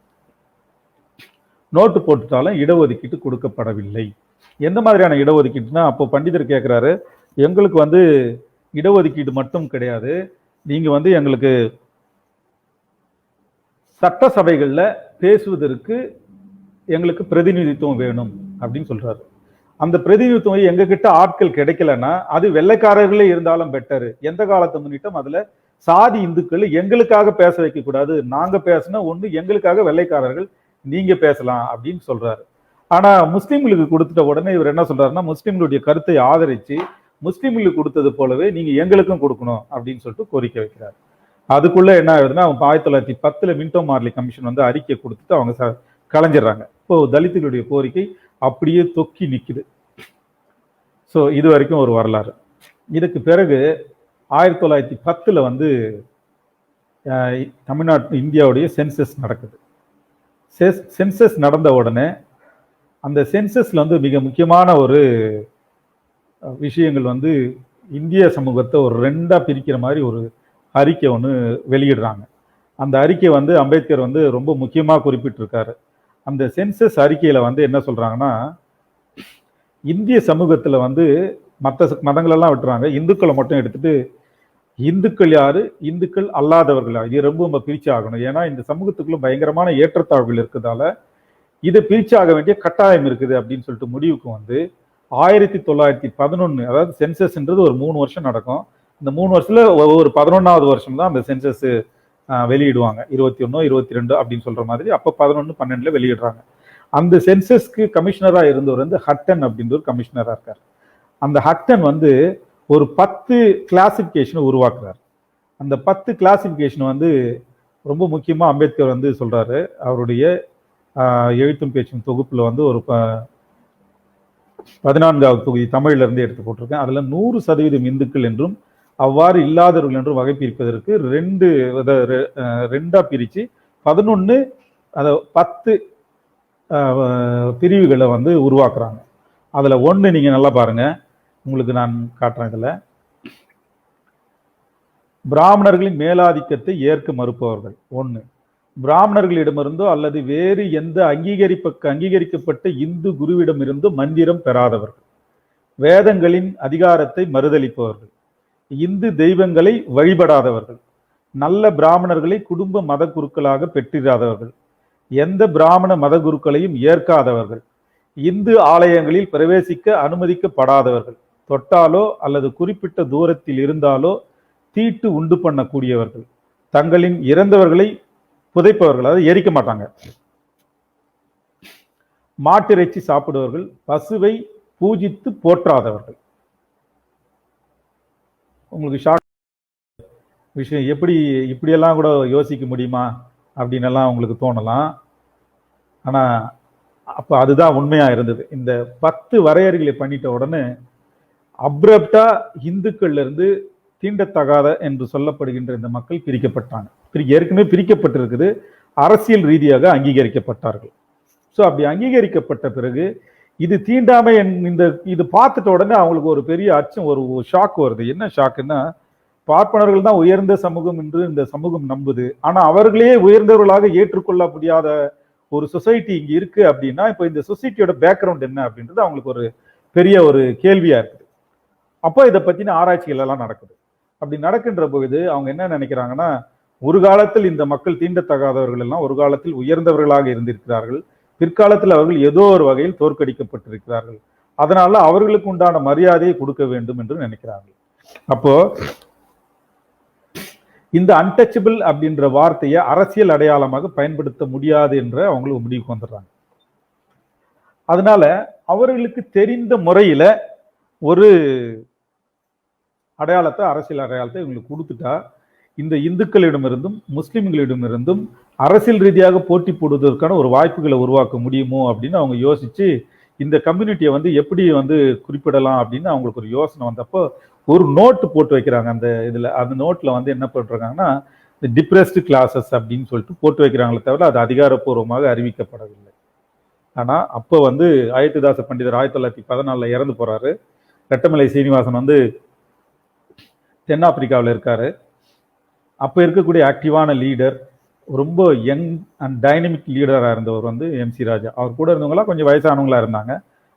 S1: நோட்டு போட்டுட்டாலும் இடஒதுக்கீட்டு கொடுக்கப்படவில்லை. எந்த மாதிரியான இடஒதுக்கீட்டுனா, அப்போ பண்டிதர் கேட்கிறாரு, எங்களுக்கு வந்து இடஒதுக்கீடு மட்டும் கிடையாது, நீங்க வந்து எங்களுக்கு சட்டசபைகள்ல பேசுவதற்கு எங்களுக்கு பிரதிநிதித்துவம் வேணும் அப்படின்னு சொல்றாரு. அந்த பிரதிநிதித்துவம் எங்க கிட்ட ஆட்கள் கிடைக்கலன்னா அது வெள்ளைக்காரர்களே இருந்தாலும் பெட்டரு. எந்த காலத்தை முன்னிட்டும் அதுல சாதி இந்துக்கள் எங்களுக்காக பேச வைக்க கூடாது, நாங்க பேசினா ஒண்ணு எங்களுக்காக வெள்ளைக்காரர்கள் நீங்க பேசலாம் அப்படின்னு சொல்றாரு. ஆனா முஸ்லிம்களுக்கு கொடுத்துட்ட உடனே இவர் என்ன சொல்றாருன்னா, முஸ்லிம்களுடைய கருத்தை ஆதரிச்சு முஸ்லிம்களுக்கு கொடுத்தது போலவே நீங்க எங்களுக்கும் கொடுக்கணும் அப்படின்னு சொல்லிட்டு கோரிக்கை வைக்கிறார். அதுக்குள்ள என்ன ஆகுதுன்னா, அவங்க 1910 மின்டோ மார்லி கமிஷன் வந்து அறிக்கை கொடுத்துட்டு அவங்க கலைஞ்சிடறாங்க. இப்போ தலித்துகளுடைய கோரிக்கை அப்படியே தொக்கி நிக்குது. ஸோ இது வரைக்கும் ஒரு வரலாறு. இதுக்கு பிறகு 1910 வந்து தமிழ்நாட்டு இந்தியாவுடைய சென்சஸ் நடக்குது. சென்சஸ் நடந்த உடனே அந்த சென்சஸ்ல வந்து மிக முக்கியமான ஒரு விஷயங்கள் வந்து இந்திய சமூகத்தை ஒரு ரெண்டா பிரிக்கிற மாதிரி ஒரு அறிக்கை ஒன்று வெளியிடுறாங்க. அந்த அறிக்கை வந்து அம்பேத்கர் வந்து ரொம்ப முக்கியமாக குறிப்பிட்டிருக்காரு. அந்த சென்சஸ் அறிக்கையில வந்து என்ன சொல்றாங்கன்னா, இந்திய சமூகத்துல வந்து மற்ற மதங்களெல்லாம் விட்டுறாங்க, இந்துக்களை மட்டும் எடுத்துட்டு இந்துக்கள் யாரு, இந்துக்கள் அல்லாதவர்களா, இது ரொம்ப நம்ம பிரிச்சு ஆகணும். ஏன்னா இந்த சமூகத்துக்குள்ள பயங்கரமான ஏற்றத்தாழ்வுகள் இருக்குதால இதை பிரிச்சாக வேண்டிய கட்டாயம் இருக்குது அப்படின்னு சொல்லிட்டு முடிவுக்கு வந்து 1911, அதாவது சென்சஸ்ன்றது ஒரு 3 வருஷம் நடக்கும். இந்த 3 வருஷத்துல ஒரு 11வது வருஷம் தான் அந்த சென்சஸ் வெளியிடுவாங்க. 21, 22 அப்படின்னு சொல்ற மாதிரி. அப்போ 11, 12 வெளியிடுறாங்க. அந்த சென்சஸ்க்கு கமிஷனரா இருந்தவர் வந்து ஹட்டன் அப்படின்ற ஒரு கமிஷனரா இருக்கார். அந்த ஹட்டன் வந்து ஒரு 10 கிளாசிபிகேஷனை உருவாக்குறார். அந்த 10 கிளாசிபிகேஷன் வந்து ரொம்ப முக்கியமா அம்பேத்கர் வந்து சொல்றாரு. அவருடைய எழுத்தும் பேச்சும் தொகுப்புல வந்து ஒரு 14வது தொகுதி தமிழ்ல இருந்து எடுத்து போட்டிருக்கேன். அதுல 100% இந்துக்கள் என்றும் அவ்வாறு இல்லாதவர்கள் என்றும் வகை பிரிப்பதற்கு ரெண்டா பிரிச்சு 11 10 பிரிவுகளை வந்து உருவாக்குறாங்க. அதுல ஒண்ணு நீங்க நல்லா பாருங்க, உங்களுக்கு நான் காட்டுறேன். இதுல பிராமணர்களின் மேலாதிக்கத்தை ஏற்க மறுப்பவர்கள் 1, பிராமணர்களிடமிருந்தோ அல்லது வேறு எந்த அங்கீகரிக்கப்பட்ட இந்து குருவிடமிருந்தோ மந்திரம் பெறாதவர்கள், வேதங்களின் அதிகாரத்தை மறுதளிப்பவர்கள், இந்து தெய்வங்களை வழிபடாதவர்கள், நல்ல பிராமணர்களை குடும்ப மத குருக்களாக பெற்றிராதவர்கள், எந்த பிராமண மத குருக்களையும் ஏற்காதவர்கள், இந்து ஆலயங்களில் பிரவேசிக்க அனுமதிக்கப்படாதவர்கள், தொட்டாலோ அல்லது குறிப்பிட்ட தூரத்தில் இருந்தாலோ தீட்டு உண்டு பண்ணக்கூடியவர்கள், தங்களின் இறந்தவர்களை புதைப்பவர்கள், அதாவது எரிக்க மாட்டாங்க, மாட்டிறைச்சி சாப்பிடுவர்கள், பசுவை பூஜித்து போற்றாதவர்கள். உங்களுக்கு ஷாக் விஷயம், எப்படி இப்படியெல்லாம் கூட யோசிக்க முடியுமா அப்படின்னு எல்லாம் உங்களுக்கு தோணலாம். ஆனா அப்ப அதுதான் உண்மையா இருந்தது. இந்த 10 வரையறைகளை பண்ணிட்ட உடனே அப்ரப்டா இந்துக்கள்ல இருந்து தீண்டத்தகாத என்று சொல்லப்படுகின்ற இந்த மக்கள் பிரிக்கப்பட்டாங்க. ஏற்கனவே பிரிக்கப்பட்டிருக்குது, அரசியல் ரீதியாக அங்கீகரிக்கப்பட்டார்கள். ஸோ அப்படி அங்கீகரிக்கப்பட்ட பிறகு இது தீண்டாமை இது பார்த்துட்ட உடனே அவங்களுக்கு ஒரு பெரிய அச்சம், ஒரு ஷாக் வருது. என்ன ஷாக்குன்னா, பார்ப்பனர்கள் தான் உயர்ந்த சமூகம் என்று இந்த சமூகம் நம்புது. ஆனா அவர்களே உயர்ந்தவர்களாக ஏற்றுக்கொள்ள முடியாத ஒரு சொசைட்டி இங்க இருக்கு அப்படின்னா, இப்போ இந்த சொசைட்டியோட பேக்ரவுண்ட் என்ன அப்படின்றது அவங்களுக்கு ஒரு பெரிய ஒரு கேள்வியா இருக்குது. அப்போ இதை பத்தின ஆராய்ச்சிகள் எல்லாம் நடக்குது. அப்படி நடக்கின்ற பொழுது அவங்க என்ன நினைக்கிறாங்கன்னா, ஒரு காலத்தில் இந்த மக்கள் தீண்டத்தகாதவர்கள் எல்லாம் ஒரு காலத்தில் உயர்ந்தவர்களாக இருந்திருக்கிறார்கள், பிற்காலத்தில் அவர்கள் ஏதோ ஒரு வகையில் தோற்கடிக்கப்பட்டிருக்கிறார்கள், அதனால அவர்களுக்கு உண்டான மரியாதையை கொடுக்க வேண்டும் என்று நினைக்கிறார்கள். அப்போ இந்த அன்டச்சபிள் அப்படின்ற வார்த்தையை அரசியல் அடையாளமாக பயன்படுத்த முடியாது என்ற அவங்களுக்கு முடிவுக்கு வந்துடுறாங்க. அதனால அவர்களுக்கு தெரிந்த முறையில ஒரு அடையாளத்தை, அரசியல் அடையாளத்தை இவங்களுக்கு கொடுத்துட்டா இந்த இந்துக்களிடமிருந்தும் முஸ்லிம்களிடமிருந்தும் அரசியல் ரீதியாக போட்டி போடுவதற்கான ஒரு வாய்ப்புகளை உருவாக்க முடியுமோ அப்படின்னு அவங்க யோசிச்சு இந்த கம்யூனிட்டியை வந்து எப்படி வந்து குறிப்பிடலாம் அப்படின்னு அவங்களுக்கு ஒரு யோசனை வந்தப்போ ஒரு நோட்டு போட்டு வைக்கிறாங்க. அந்த இதுல அந்த நோட்ல வந்து என்ன போட்டிருக்காங்கன்னா டிப்ரெஸ்டு கிளாஸஸ் அப்படின்னு சொல்லிட்டு போட்டு வைக்கிறாங்களே தவிர அது அதிகாரப்பூர்வமாக அறிவிக்கப்படவில்லை. ஆனா அப்போ வந்து அயோத்திதாச பண்டிதர் 1914 இறந்து போறாரு. ரெட்டமலை சீனிவாசன் வந்து தென்னாப்பிரிக்காவில் இருக்காரு. அப்போ இருக்கக்கூடிய ஆக்டிவான லீடர், ரொம்ப யங் அண்ட் டைனமிக் லீடராக இருந்தவர் வந்து எம்சி ராஜா. அவர் கூட இருந்தவங்களாம் கொஞ்சம் வயசானவங்களா இருந்தாங்க.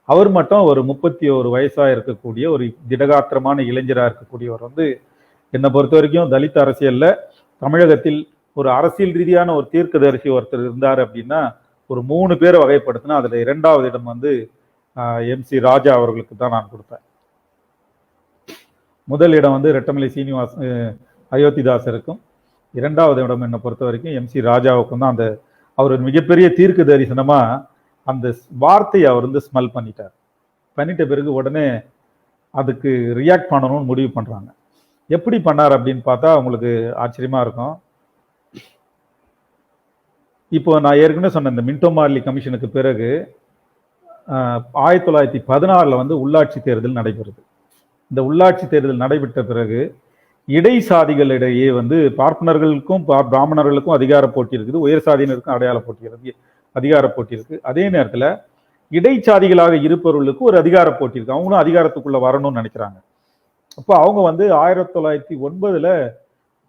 S1: அவர் மட்டும் ஒரு 31 வயசா இருக்கக்கூடிய ஒரு திடகாத்திரமான இளைஞராக இருக்கக்கூடியவர் வந்து என்னை பொறுத்த வரைக்கும் தலித் அரசியல்ல தமிழகத்தில் ஒரு அரசியல் ரீதியான ஒரு தீர்க்கதரிசி ஒருத்தர் இருந்தார் அப்படின்னா ஒரு 3 பேரை வகைப்படுத்தினா அதுல 2வது இடம் வந்து எம்சி ராஜா அவர்களுக்கு தான் நான் கொடுப்பேன். முதல் இடம் வந்து ரெட்டமலை சீனிவாஸ் அயோத்திதாசருக்கும், 2வது இடம் என்னை பொறுத்த வரைக்கும் எம்சி ராஜாவுக்கும் தான். அந்த அவர் மிகப்பெரிய தீர்க்க தரிசனமா அந்த வார்த்தையை அவர் வந்து ஸ்மெல் பண்ணிட்ட பிறகு உடனே அதுக்கு ரியாக்ட் பண்ணணும்னு முடிவு பண்றாங்க. எப்படி பண்ணார் அப்படின்னு பார்த்தா உங்களுக்கு ஆச்சரியமா இருக்கும். இப்போ நான் ஏற்கனவே சொன்ன இந்த மின்டோ மார்லி கமிஷனுக்கு பிறகு 1916 வந்து உள்ளாட்சி தேர்தல் நடைபெறுது. இந்த உள்ளாட்சி தேர்தல் நடைபெற்ற பிறகு இடைசாதிகளிடையே வந்து பார்ப்பனர்களுக்கும் பிராமணர்களுக்கும் அதிகார போட்டி இருக்குது, உயர் சாதியினருக்கும் அடையாள போட்டி இருக்கு, அதிகார போட்டி இருக்கு. அதே நேரத்தில் இடைச்சாதிகளாக இருப்பவர்களுக்கு ஒரு அதிகார போட்டி இருக்கு. அவங்களும் அதிகாரத்துக்குள்ள வரணும்னு நினைக்கிறாங்க. அப்போ அவங்க வந்து 1909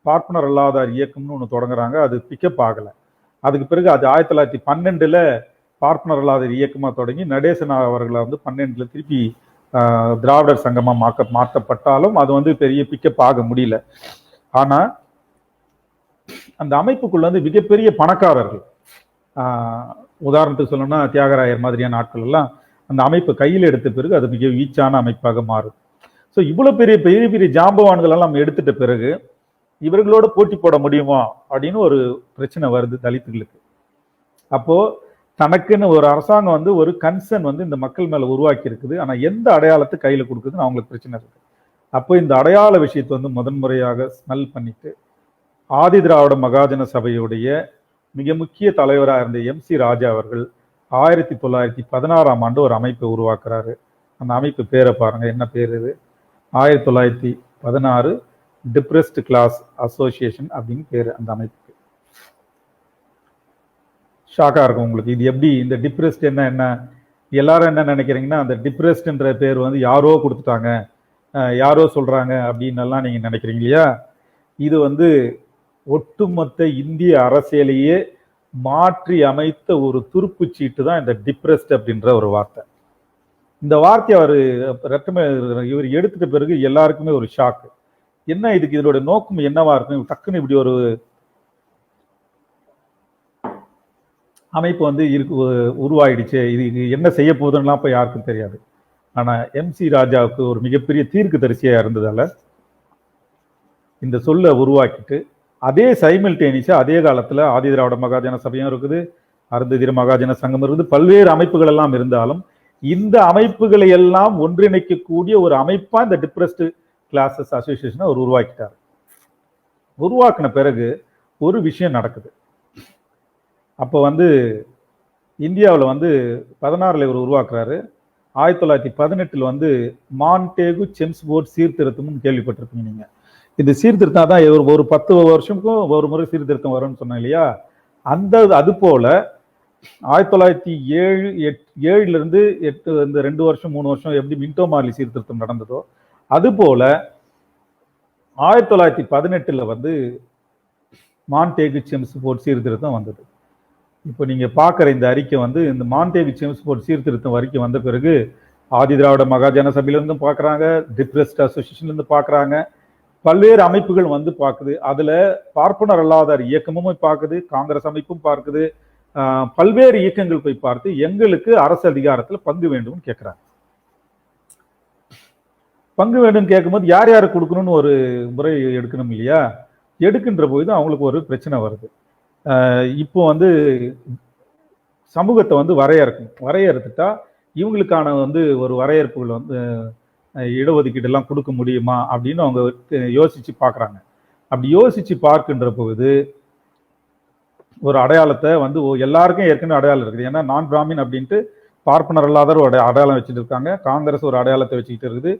S1: பார்ப்பனர் அல்லாதார் இயக்கம்னு ஒன்று தொடங்குறாங்க. அது பிக்கப் ஆகலை. அதுக்கு பிறகு அது 1912 பார்ப்பனர் அல்லாதார் இயக்கமாக தொடங்கி நடேசன் அவர்களை வந்து 12 திருப்பி திராவிடர் சங்கமாக மாற்றப்பட்டாலும் அது வந்து பெரிய பிக்கப் ஆக முடியல. ஆனா அந்த அமைப்புக்குள்ள வந்து மிகப்பெரிய பணக்காரர்கள், உதாரணத்துக்கு சொல்லணும்னா தியாகராயர் மாதிரியான ஆட்கள் எல்லாம் அந்த அமைப்பை கையில் எடுத்த பிறகு அது மிக வீச்சான அமைப்பாக மாறும். ஸோ இவ்வளவு பெரிய பெரிய பெரிய ஜாம்பவான்கள் எல்லாம் நம்ம எடுத்துட்ட பிறகு இவர்களோட போட்டி போட முடியுமா அப்படின்னு ஒரு பிரச்சனை வருது தலித்துகளுக்கு. அப்போ தனக்குன்னு ஒரு அரசாங்கம் வந்து ஒரு கன்சர்ன் வந்து இந்த மக்கள் மேல உருவாக்கி இருக்குது. ஆனா எந்த அடையாளத்தை கையில கொடுக்குதுன்னு அவங்களுக்கு பிரச்சனை இருக்கு. அப்போ இந்த அடையாள விஷயத்தை வந்து முதன்முறையாக ஸ்மெல் பண்ணிட்டு ஆதி திராவிட மகாஜன சபையுடைய மிக முக்கிய தலைவராக இருந்த எம்சி ராஜா அவர்கள் 1916 ஒரு அமைப்பை உருவாக்குறாரு. அந்த அமைப்பு பேரை பாருங்க, என்ன பேர் இது? 1916 டிப்ரெஸ்ட் கிளாஸ் அசோசியேஷன் அப்படின்னு பேரு அந்த அமைப்புக்கு. ஷாக்கா இருக்கும் உங்களுக்கு. இது எப்படி இந்த டிப்ரெஸ்ட் என்ன எல்லாரும் என்ன நினைக்கிறீங்கன்னா அந்த டிப்ரெஸ்ட்ன்ற பேர் வந்து யாரோ கொடுத்துட்டாங்க, யாரோ சொல்றாங்க அப்படின்னு எல்லாம் நீங்க நினைக்கிறீங்க இல்லையா? இது வந்து ஒட்டுமொத்த இந்திய அரசியலையே மாற்றி அமைத்த ஒரு துருப்பு சீட்டு தான் இந்த டிப்ரெஸ்ட் அப்படின்ற ஒரு வார்த்தை. இந்த வார்த்தையை இவர் எடுத்துட்ட பிறகு எல்லாருக்குமே ஒரு ஷாக்கு. என்ன இதுக்கு இதோட நோக்கம் என்னவா இருக்கும்? டக்குன்னு இப்படி ஒரு அமைப்பு வந்து உருவாயிடுச்சு, இது என்ன செய்ய போகுதுன்னா இப்ப யாருக்கும் தெரியாது. ஆனா எம்சி ராஜாவுக்கு ஒரு மிகப்பெரிய தீர்க்கு தரிசியா இருந்ததால இந்த சொல்ல உருவாக்கிட்டு அதே சைமல்டேனியஸா அதே காலத்துல ஆதி திராவிட மகாஜன சபையும் இருக்குது, அருந்ததிர மகாஜன சங்கம் இருக்குது, பல்வேறு அமைப்புகள் எல்லாம் இருந்தாலும் இந்த அமைப்புகளை எல்லாம் ஒன்றிணைக்கக்கூடிய ஒரு அமைப்பா இந்த டிப்ரெஸ்டு கிளாஸஸ் அசோசியேஷனை அவர் உருவாக்கிட்டார். உருவாக்கின பிறகு ஒரு விஷயம் நடக்குது. அப்போ வந்து இந்தியாவில் வந்து 16 இவர் உருவாக்குறாரு. 1918 வந்து மான்டேகு செம்ஸ்போர்ட் சீர்திருத்தம்னு கேள்விப்பட்டிருப்பீங்க நீங்க. இது சீர்திருத்தம் தான் ஒரு 10 வருஷமுக்கும் ஒரு முறை சீர்திருத்தம் வரும்னு சொன்னேன் இல்லையா? அது போல 1907 இந்த 2 வருஷம் 3 வருஷம் எப்படி மின்டோ மார்லி சீர்திருத்தம் நடந்ததோ அது போல 1918 வந்து மான்டேகு செம்ஸ்போர்ட் சீர்திருத்தம் வந்தது. இப்போ நீங்க பாக்குற இந்த அறிக்கை வந்து இந்த மான்டேகு செம்ஸ்போர்ட் சீர்திருத்தம் அறிக்கை வந்த பிறகு ஆதி திராவிட மகாஜன சபையில இருந்து பாக்குறாங்க, டிப்ரெஸ்ட் அசோசியேஷன்ல இருந்து பாக்குறாங்க, பல்வேறு அமைப்புகள் வந்து பார்க்குது. அதுல பார்ப்பனர் அல்லாதார் இயக்கமும் பார்க்குது, காங்கிரஸ் அமைப்பும் பார்க்குது, பல்வேறு இயக்கங்கள் போய் பார்த்து எங்களுக்கு அரசு அதிகாரத்துல பங்கு வேண்டும்னு கேட்கிறாங்க. பங்கு வேண்டும் கேட்கும்போது யார் யாருக்கு கொடுக்கணும்னு ஒரு முறை எடுக்கணும் இல்லையா? எடுக்கின்ற போது அவங்களுக்கு ஒரு பிரச்சனை வருது. இப்போ வந்து சமூகத்தை வந்து வரையறுத்துட்டா இவங்களுக்கான வந்து ஒரு வரையறுப்புகள் வந்து இடஒதுக்கீடு எல்லாம் கொடுக்க முடியுமா அப்படின்னு அவங்க யோசிச்சு பார்க்குறாங்க. அப்படி யோசிச்சு பார்க்கின்ற பொழுது ஒரு அடையாளத்தை வந்து எல்லாருக்கும் ஏற்கனவே அடையாளம் இருக்குது. ஏன்னா நான் பிராமின் அப்படின்ட்டு பார்ப்பனர் அல்லாதவர் ஒரு அடையாளம் வச்சுட்டு இருக்காங்க, காங்கிரஸ் ஒரு அடையாளத்தை வச்சுக்கிட்டு இருக்குது,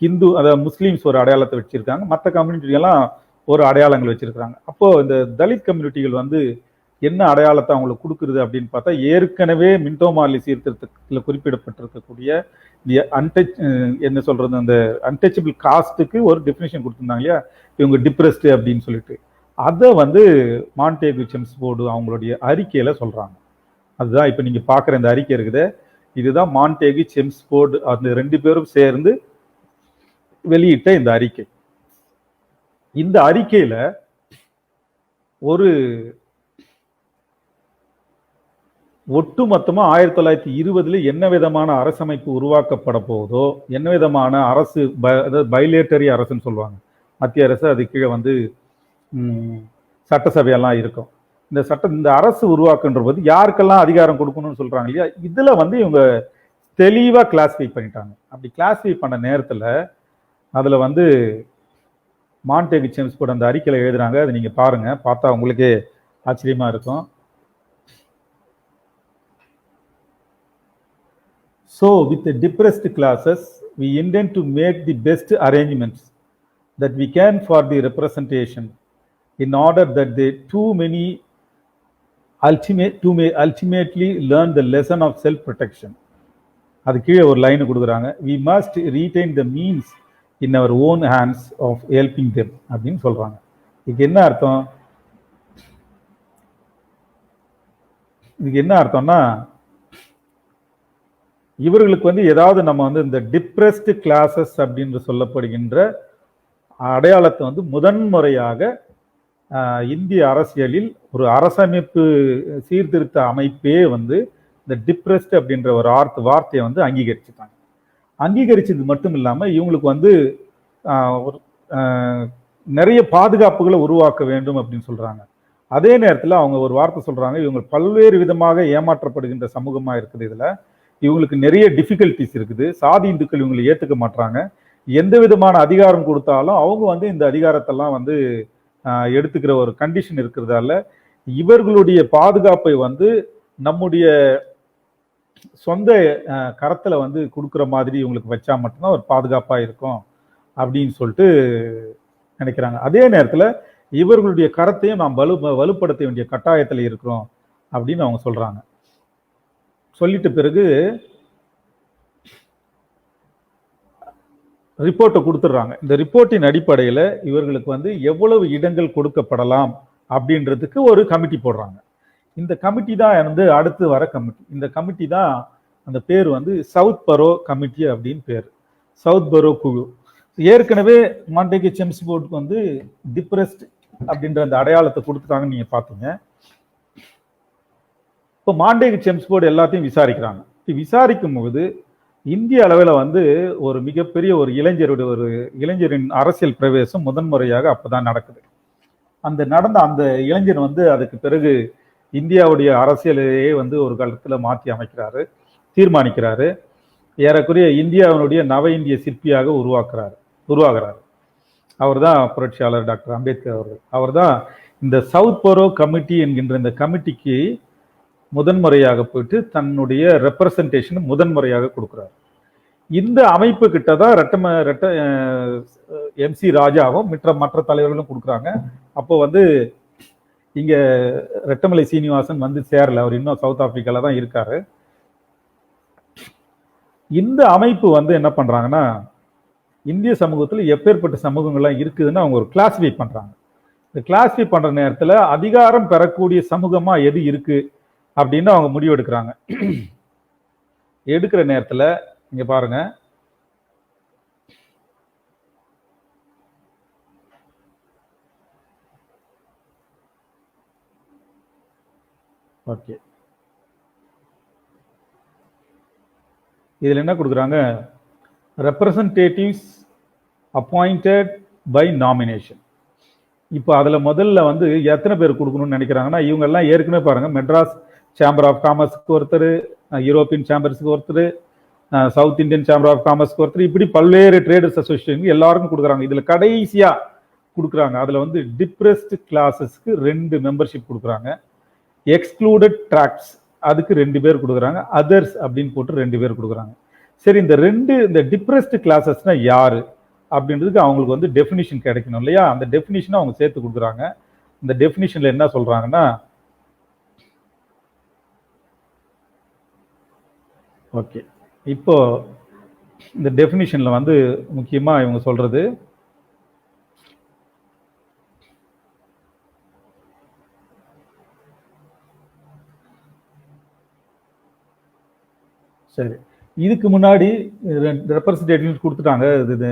S1: ஹிந்து அதாவது முஸ்லீம்ஸ் ஒரு அடையாளத்தை வச்சிருக்காங்க, மற்ற கம்யூனிட்டிகள்லாம் ஒரு அடையாளங்கள் வச்சிருக்காங்க. அப்போ இந்த தலித் கம்யூனிட்டிகள் வந்து என்ன அடையாளத்தை அவங்களுக்கு கொடுக்குறது அப்படின்னு பார்த்தா, ஏற்கனவே மின்டோ மார்லி சீர்திருத்தத்தில் குறிப்பிடப்பட்டிருக்கக்கூடிய என்ன சொல்றது, அந்த அன்டச்சபிள் காஸ்ட்டுக்கு ஒரு டெஃபினேஷன் கொடுத்துருந்தாங்க இல்லையா, இவங்க டிப்ரெஸ்டு அப்படின்னு சொல்லிட்டு, அதை வந்து மான்டேகு செம்ஸ்போர்டு அவங்களுடைய அறிக்கையில சொல்றாங்க. அதுதான் இப்ப நீங்க பாக்குற இந்த அறிக்கை இருக்குது, இதுதான் மான்டேகு செம்ஸ்போர்டு அந்த 2 பேரும் சேர்ந்து வெளியிட்ட இந்த அறிக்கை. இந்த அறிக்கையில ஒரு ஒட்டுமொத்தமா 1920 என்ன விதமான அரசமைப்பு உருவாக்கப்பட போகுதோ, என்ன விதமான அரசு பைலேட்டரி அரசுன்னு சொல்லுவாங்க, மத்திய அரசு, அது கீழே வந்து சட்டசபையெல்லாம் இருக்கும். இந்த அரசு உருவாக்குன்ற போது யாருக்கெல்லாம் அதிகாரம் கொடுக்கணும்னு சொல்றாங்க இல்லையா, இதுல வந்து இவங்க தெளிவா கிளாஸிஃபை பண்ணிட்டாங்க. அப்படி கிளாஸிஃபை பண்ண நேரத்துல அதுல வந்து மான்டேகு செம்ஸ்போர்டு அந்த அறிக்கையில எழுதுறாங்க. அதை நீங்க பாருங்க, பார்த்தா உங்களுக்கே ஆச்சரியமா இருக்கும். So with the depressed classes, we intend to make the best arrangements that we can for the representation, in order that they too may ultimately learn the lesson of self-protection. அது கீழே ஒரு லைன் கொடுக்குறாங்க, we must retain the means in our own hands of helping them அப்படின்னு சொல்றாங்க. இதுக்கு என்ன அர்த்தம்? இதுக்கு என்ன அர்த்தம்னா, இவர்களுக்கு வந்து ஏதாவது நம்ம வந்து இந்த டிப்ரெஸ்டு கிளாஸஸ் அப்படின்னு சொல்லப்படுகின்ற அடையாளத்தை வந்து முதன்முறையாக இந்திய அரசியலில் ஒரு அரசமைப்பு சீர்திருத்த அமைப்பே வந்து இந்த டிப்ரெஸ்டு அப்படின்ற ஒரு வார்த்தையை வந்து அங்கீகரிச்சுட்டாங்க. அங்கீகரிச்சது மட்டும் இல்லாமல் இவங்களுக்கு வந்து நிறைய பாதுகாப்புகளை உருவாக்க வேண்டும் அப்படின்னு சொல்றாங்க. அதே நேரத்தில் அவங்க ஒரு வார்த்தை சொல்றாங்க, இவங்க பல்வேறு விதமாக ஏமாற்றப்படுகின்ற சமூகமா இருக்குது, இதுல இவங்களுக்கு நிறைய டிஃபிகல்டிஸ் இருக்குது, சாதி இந்துக்கள் இவங்களை ஏற்றுக்க மாட்டாங்க, எந்த விதமான அதிகாரம் கொடுத்தாலும் அவங்க வந்து இந்த அதிகாரத்தெல்லாம் வந்து எடுத்துக்கிற ஒரு கண்டிஷன் இருக்கிறதால இவர்களுடைய பாதுகாப்பை வந்து நம்முடைய சொந்த கரத்துல வந்து கொடுக்குற மாதிரி இவங்களுக்கு வச்சா மட்டும்தான் ஒரு பாதுகாப்பா இருக்கும் அப்படின்னு சொல்லிட்டு நினைக்கிறாங்க. அதே நேரத்துல இவர்களுடைய கரத்தையும் நாம் வலுப்படுத்த வேண்டிய கட்டாயத்துல இருக்கிறோம் அப்படின்னு அவங்க சொல்றாங்க. சொல்லிட்ட பிறகு ரிப்போர்ட்டை கொடுத்துட்றாங்க. இந்த ரிப்போர்ட்டின் அடிப்படையில் இவர்களுக்கு வந்து எவ்வளவு இடங்கள் கொடுக்கப்படலாம் அப்படின்றதுக்கு ஒரு கமிட்டி போடுறாங்க. இந்த கமிட்டி தான் வந்து அடுத்து வர கமிட்டி. இந்த கமிட்டி தான் அந்த பேர் வந்து சவுத் பரோ கமிட்டி அப்படின்னு பேர், சவுத் பரோ குழு. ஏற்கனவே மான்டேகு செம்ஸ்போர்டுக்கு வந்து டிப்ரெஸ்ட் அப்படின்ற அந்த அடையாளத்தை கொடுத்துட்டாங்கன்னு நீங்க பார்த்தீங்க. இப்போ மான்டேகு செம்ஸ்போர்டு எல்லாத்தையும் விசாரிக்கிறாங்க. விசாரிக்கும் போது இந்திய அளவில் வந்து ஒரு மிகப்பெரிய ஒரு இளைஞரின் அரசியல் பிரவேசம் முதன்முறையாக அப்போதான் நடக்குது. அந்த இளைஞர் வந்து அதுக்கு பிறகு இந்தியாவுடைய அரசியலையே வந்து ஒரு காலத்தில் மாற்றி அமைக்கிறாரு, தீர்மானிக்கிறாரு. ஏறக்குறைய இந்தியாவினுடைய நவ இந்திய சிற்பியாக உருவாகிறாரு. அவர் தான் புரட்சியாளர் டாக்டர் அம்பேத்கர் அவர்கள். அவர் தான் இந்த சவுத் பரோ கமிட்டி என்கின்ற இந்த கமிட்டிக்கு முதன்முறையாக போயிட்டு தன்னுடைய ரெப்ரசன்டேஷன் முதன்முறையாக கொடுக்குறாரு. இந்த அமைப்பு கிட்ட தான் எம்சி ராஜாவும் மற்ற தலைவர்களும் கொடுக்குறாங்க. அப்போ வந்து இங்க ரெட்டமலை சீனிவாசன் வந்து சேரல, அவர் இன்னும் சவுத் ஆப்பிரிக்கால தான் இருக்காரு. இந்த அமைப்பு வந்து என்ன பண்றாங்கன்னா, இந்திய சமூகத்தில் எப்பேற்பட்ட சமூகங்கள்லாம் இருக்குதுன்னு அவங்க ஒரு கிளாஸிஃபை பண்றாங்க. இந்த கிளாஸிஃபை பண்ற நேரத்தில் அதிகாரம் பெறக்கூடிய சமூகமா எது இருக்கு அப்படின்னு அவங்க முடிவு எடுக்கிறாங்க. எடுக்கிற நேரத்தில் இங்க பாருங்க, ஓகே, இதுல என்ன கொடுக்குறாங்க, ரெப்ரசன்டேட்டிவ்ஸ் அப்பாயிண்டட் பை நாமினேஷன். இப்போ அதுல முதல்ல வந்து எத்தனை பேர் கொடுக்கணும்னு நினைக்கிறாங்கன்னா, இவங்க எல்லாம் ஏற்கனவே பாருங்க, மெட்ராஸ் சேம்பர் ஆஃப் காமர்ஸுக்கு ஒருத்தர், யூரோப்பியன் சேம்பர்ஸுக்கு ஒருத்தர், south Indian chamber of commerce ஒருத்தர், இப்படி பல்வேறு ட்ரேடர்ஸ் அசோசியேஷன் எல்லாருக்கும் கொடுக்குறாங்க. இதுல கடைசியா கொடுக்குறாங்க, அதுல வந்து டிப்ரெஸ்ட் கிளாஸஸ்க்கு 2 மெம்பர்ஷிப் கொடுக்குறாங்க, எக்ஸ்க்ளூடட் ட்ராக்ட்ஸ் அதுக்கு 2 பேர் கொடுக்குறாங்க, அதர்ஸ் அப்படின்னு போட்டு 2 பேர் கொடுக்குறாங்க. சரி, இந்த டிப்ரெஸ்ட் கிளாஸஸ்னா யாரு அப்படின்றதுக்கு அவங்களுக்கு வந்து டெஃபினிஷன் கிடைக்கணும் இல்லையா? அந்த டெஃபினிஷனை அவங்க சேர்த்து கொடுக்குறாங்க. இந்த டெஃபினிஷன்ல என்ன சொல்றாங்கன்னா, ஓகே, இப்போ இந்த டெஃபினிஷன்ல வந்து முக்கியமா இவங்க சொல்றது, சரி, இதுக்கு முன்னாடி ரெப்ரசன்டேட்டிவ் கொடுத்துட்டாங்க இது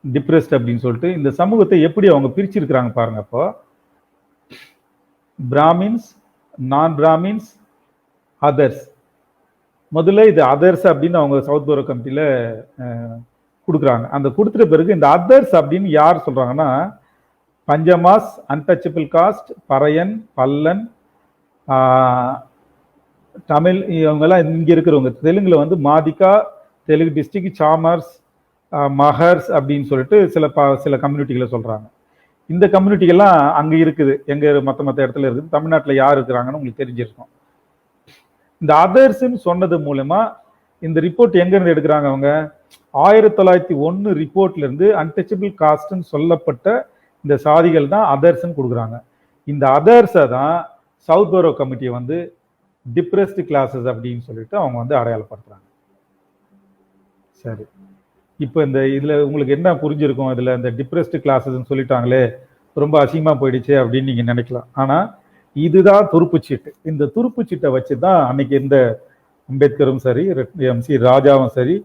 S1: டிப்ரெஸ்ட் அப்படின்னு சொல்லிட்டு. இந்த சமூகத்தை எப்படி அவங்க பிரிச்சிருக்கிறாங்க பாருங்க. அப்போ பிராமின்ஸ், நான் பிராமின்ஸ், அதர்ஸ். முதல்ல இது அதர்ஸ் அப்படின்னு அவங்க சவுத் போரோ கமிட்டியில கொடுக்குறாங்க. அந்த கொடுத்துட்ட பிறகு இந்த அதர்ஸ் அப்படின்னு யார் சொல்றாங்கன்னா, பஞ்சமாஸ், அன்டச்சபிள் காஸ்ட், பறையன், பல்லன், தமிழ், இவங்கெல்லாம் இங்க இருக்கிறவங்க. தெலுங்குல வந்து மாதிகா, தெலுங்கு டிஸ்ட்ரிக்ட், சாமர்ஸ், மஹர்ஸ் அப்படின்னு சொல்லிட்டு சில கம்யூனிட்டிகளை சொல்றாங்க. இந்த கம்யூனிட்டிகள்லாம் அங்க இருக்குது, எங்க மற்ற இடத்துல இருக்குது. தமிழ்நாட்டில் யார் இருக்கிறாங்கன்னு உங்களுக்கு தெரிஞ்சிருக்கும். இந்த அதர்ஸ்ன்னு சொன்னது மூலமா இந்த ரிப்போர்ட் எங்க இருந்து எடுக்கிறாங்க அவங்க, 1901 ரிப்போர்ட்ல இருந்து அன்டச்சபிள் காஸ்ட்னு சொல்லப்பட்ட இந்த சாதிகள் தான் அதர்ஸ்ன்னு கொடுக்குறாங்க. இந்த அதர்ஸை தான் சவுத் போரோ கமிட்டியை வந்து டிப்ரெஸ்ட் கிளாஸஸ் அப்படின்னு சொல்லிட்டு அவங்க வந்து அடையாளப்படுத்துறாங்க. சரி, இப்போ இந்த இதுல உங்களுக்கு என்ன புரிஞ்சிருக்கும், இதுல இந்த டிப்ரெஸ்ட் கிளாஸஸ் சொல்லிட்டாங்களே ரொம்ப அசிங்கமா போயிடுச்சு அப்படின்னு நீங்க நினைக்கலாம். ஆனா இதுதான் துருப்புச்சீட்டு. இந்த துருப்புச்சீட்டை வச்சுதான் அன்னைக்கு இந்த அம்பேத்கரும் சரி, MC ராஜாவும் சரி,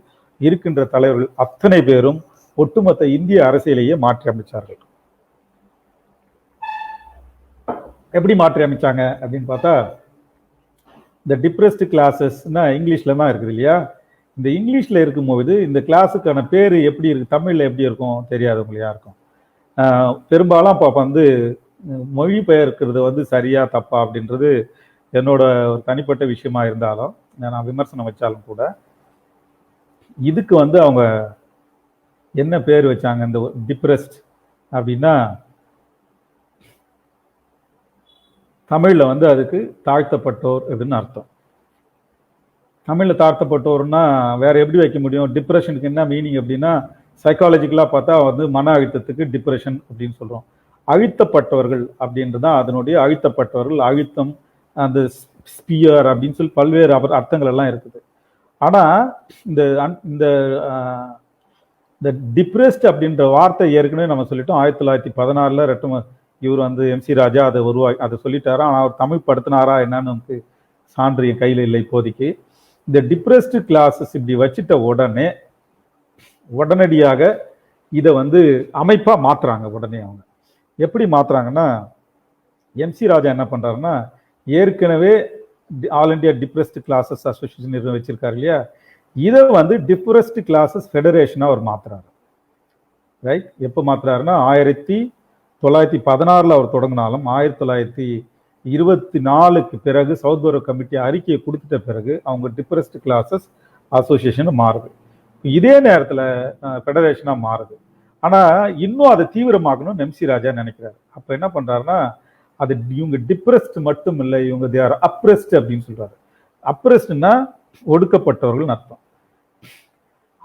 S1: இருக்கின்ற தலைவர்கள் அத்தனை பேரும் ஒட்டுமொத்த இந்திய அரசியலையே மாற்றி அமைச்சார்கள். எப்படி மாற்றி அமைச்சாங்க அப்படின்னு பார்த்தா, இந்த டிப்ரெஸ்ட் கிளாஸஸ்னா இங்கிலீஷ்ல தான் இருக்குது இல்லையா? இந்த இங்கிலீஷ்ல இருக்கும்போது இந்த கிளாஸுக்கான பேர் எப்படி இருக்கு, தமிழ்ல எப்படி இருக்கும் தெரியாதவங்க யாருக்கும். பெரும்பாலும் அப்போ வந்து மொழிபெயர்க்கிறது வந்து சரியா தப்பா அப்படின்றது என்னோட ஒரு தனிப்பட்ட விஷயமா இருந்தாலும், நான் விமர்சனம் வச்சாலும் கூட, இதுக்கு வந்து அவங்க என்ன பேர் வச்சாங்க இந்த டிப்ரெஸ்ட் அப்படின்னா, தமிழ்ல வந்து அதுக்கு தாழ்த்தப்பட்டோர் அப்படின்னு அர்த்தம். தமிழ்ல தாழ்த்தப்பட்டோர்னா வேற எப்படி வைக்க முடியும்? டிப்ரெஷனுக்கு என்ன மீனிங் அப்படின்னா, சைக்காலஜிக்கலா பார்த்தா வந்து மன அழுத்தத்துக்கு டிப்ரெஷன் அப்படின்னு சொல்றோம். அழுத்தப்பட்டவர்கள் அப்படின்றதான் அதனுடைய அழுத்தப்பட்டவர்கள், அழுத்தம், அந்த ஸ்பியர் அப்படின்னு சொல்லி பல்வேறு அர்த்தங்கள் எல்லாம் இருக்குது. ஆனா இந்த இந்த டிப்ரெஸ்ட் அப்படின்ற வார்த்தை ஏற்கனவே நம்ம சொல்லிட்டோம். 1916 இவர் வந்து MC ராஜா அதை சொல்லிட்டாரா. ஆனால் அவர் தமிழ் படுத்தினாரா என்னன்னு நமக்கு சான்று என் கையில் இல்லை இப்போதைக்கு. இந்த டிப்ரெஸ்ட் கிளாஸஸ் இப்படி வச்சுட்ட உடனடியாக இதை வந்து அமைப்பா மாத்துறாங்க. உடனே அவங்க எப்படி மாத்துறாங்கன்னா, MC ராஜா என்ன பண்றாருன்னா, ஏற்கனவே all India depressed classes association வச்சிருக்காரு இல்லையா, இதை வந்து டிப்ரெஸ்ட் கிளாஸஸ் ஃபெடரேஷனா அவர் மாத்துறாரு. ரைட்? எப்போ மாத்துறாருன்னா 1916 அவர் தொடங்கினாலும் 1924 பிறகு சவுத் போரோ கமிட்டி அறிக்கையை கொடுத்துட்ட பிறகு அவங்க டிப்ரெஸ்ட் கிளாஸஸ் அசோசியேஷன் மாறுது. இதே நேரத்தில் ஃபெடரேஷனா மாறுது. ஆனா இன்னும் அதை தீவிரமாக்கணும்னு MC ராஜா நினைக்கிறாரு. அப்ப என்ன பண்றாருன்னா, அது இவங்க டிப்ரெஸ்ட் மட்டும் இல்லை, இவங்க தே ஆர் அப்ரெஸ்ட் அப்படின்னு சொல்றாரு. அப்ரெஸ்ட்னா ஒடுக்கப்பட்டவர்கள் அர்த்தம்.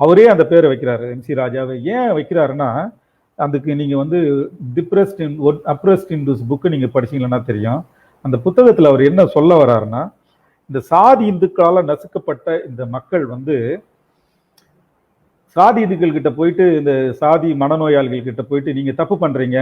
S1: அவரே அந்த பேரை வைக்கிறாரு, MC ராஜாவை. ஏன் வைக்கிறாருன்னா, அதுக்கு நீங்க வந்து டிப்ரெஸ்ட் அப்ரெஸ்ட் இன்டூஸ் புக்கு நீங்க படிச்சீங்கன்னா தெரியும். அந்த புத்தகத்துல அவர் என்ன சொல்ல வர்றாருன்னா, இந்த சாதி இந்துக்களால நசுக்கப்பட்ட இந்த மக்கள் வந்து சாதி இந்துக்கள் கிட்ட போயிட்டு, இந்த சாதி மனநோயாளிகள் கிட்ட போயிட்டு நீங்க தப்பு பண்றீங்க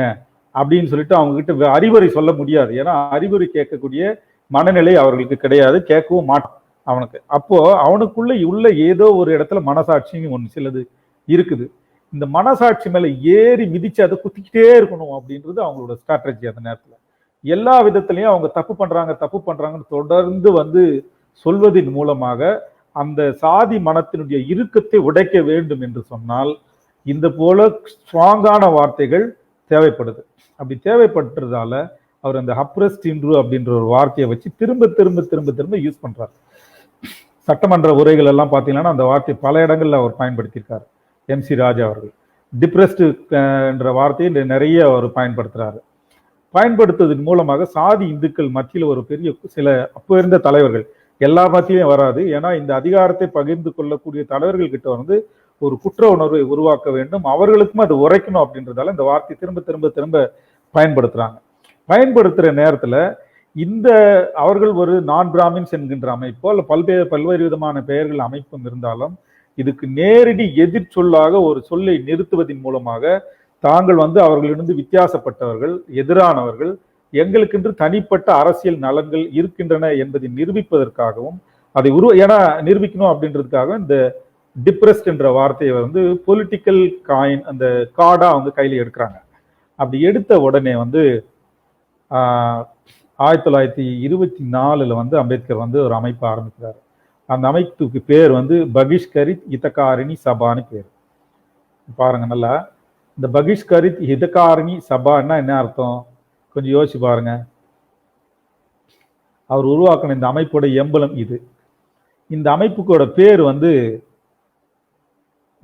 S1: அப்படின்னு சொல்லிட்டு அவங்க கிட்ட அறிவுரை சொல்ல முடியாது. ஏன்னா அறிவுரை கேட்கக்கூடிய மனநிலை அவர்களுக்கு கிடையாது, கேட்கவும் மாட்டான் அவனுக்கு. அப்போ அவனுக்குள்ள உள்ள ஏதோ ஒரு இடத்துல மனசாட்சியும் ஒன்று சிலது இருக்குது. இந்த மனசாட்சி மேல ஏறி மிதிச்சு அதை குத்திக்கிட்டே இருக்கணும் அப்படின்றது அவங்களோட ஸ்ட்ராட்டஜி. அந்த நேரத்துல எல்லா விதத்திலையும் அவங்க தப்பு பண்றாங்கன்னு தொடர்ந்து வந்து சொல்வதன் மூலமாக அந்த சாதி மனத்தினுடைய இறுக்கத்தை உடைக்க வேண்டும் என்று சொன்னால் இந்த போல ஸ்ட்ராங்கான வார்த்தைகள் தேவைப்படுது. அப்படி தேவைப்படுறதால அவர் அந்த அப்ரெஸ்ட் இன்ட்ரூ அப்படின்ற ஒரு வார்த்தையை வச்சு திரும்ப யூஸ் பண்றாரு. சட்டமன்ற உரைகள் எல்லாம் பார்த்தீங்கன்னா அந்த வார்த்தை பல இடங்கள்ல அவர் பயன்படுத்தியிருக்காரு. MC ராஜா அவர்கள் டிப்ரெஸ்டு என்ற வார்த்தையை நிறைய அவர் பயன்படுத்துறாரு. பயன்படுத்துவதன் மூலமாக சாதி இந்துக்கள் மத்தியில் ஒரு பெரிய சில அப்போ இருந்த தலைவர்கள் எல்லா மத்தியிலையும் வராது, ஏன்னா இந்த அதிகாரத்தை பகிர்ந்து கொள்ளக்கூடிய தலைவர்கள் கிட்ட வந்து ஒரு குற்ற உணர்வை உருவாக்க வேண்டும், அவர்களுக்கும் அது உரைக்கணும் அப்படின்றதால இந்த வார்த்தை திரும்ப திரும்ப திரும்ப பயன்படுத்துறாங்க. பயன்படுத்துற நேரத்துல இந்த அவர்கள் ஒரு நான் பிராமின்ஸ் என்கின்ற அமைப்போ அல்ல பல்வேறு விதமான பெயர்கள் அமைப்பும் இருந்தாலும் இதுக்கு நேரடி எதிர் சொல்லாக ஒரு சொல்லை நிறுத்துவதன் மூலமாக தாங்கள் வந்து அவர்களிடம் வித்தியாசப்பட்டவர்கள், எதிரானவர்கள், எங்களுக்கென்று தனிப்பட்ட அரசியல் நலன்கள் இருக்கின்றன என்பதை நிரூபிப்பதற்காகவும் அதை ஏன்னா நிரூபிக்கணும் அப்படின்றதுக்காக இந்த டிப்ரெஸ்ட் என்ற வார்த்தையை வந்து பொலிட்டிக்கல் காயின் அந்த கார்டா அவங்க கையில எடுக்கிறாங்க. அப்படி எடுத்த உடனே வந்து 1924 வந்து அம்பேத்கர் வந்து ஒரு அமைப்பு ஆரம்பிக்கிறார். அந்த அமைப்புக்கு பேர் வந்து பகிஷ்கரித் ஹிதகாரிணி சபான்னு பேர். பாருங்க நல்லா, இந்த பகிஷ்கரித் ஹிதகாரிணி சபான்னா என்ன அர்த்தம் கொஞ்சம் யோசிச்சு பாருங்க. அவர் உருவாக்கின இந்த அமைப்போட எம்பலம் இது. இந்த அமைப்புக்கோட பேர் வந்து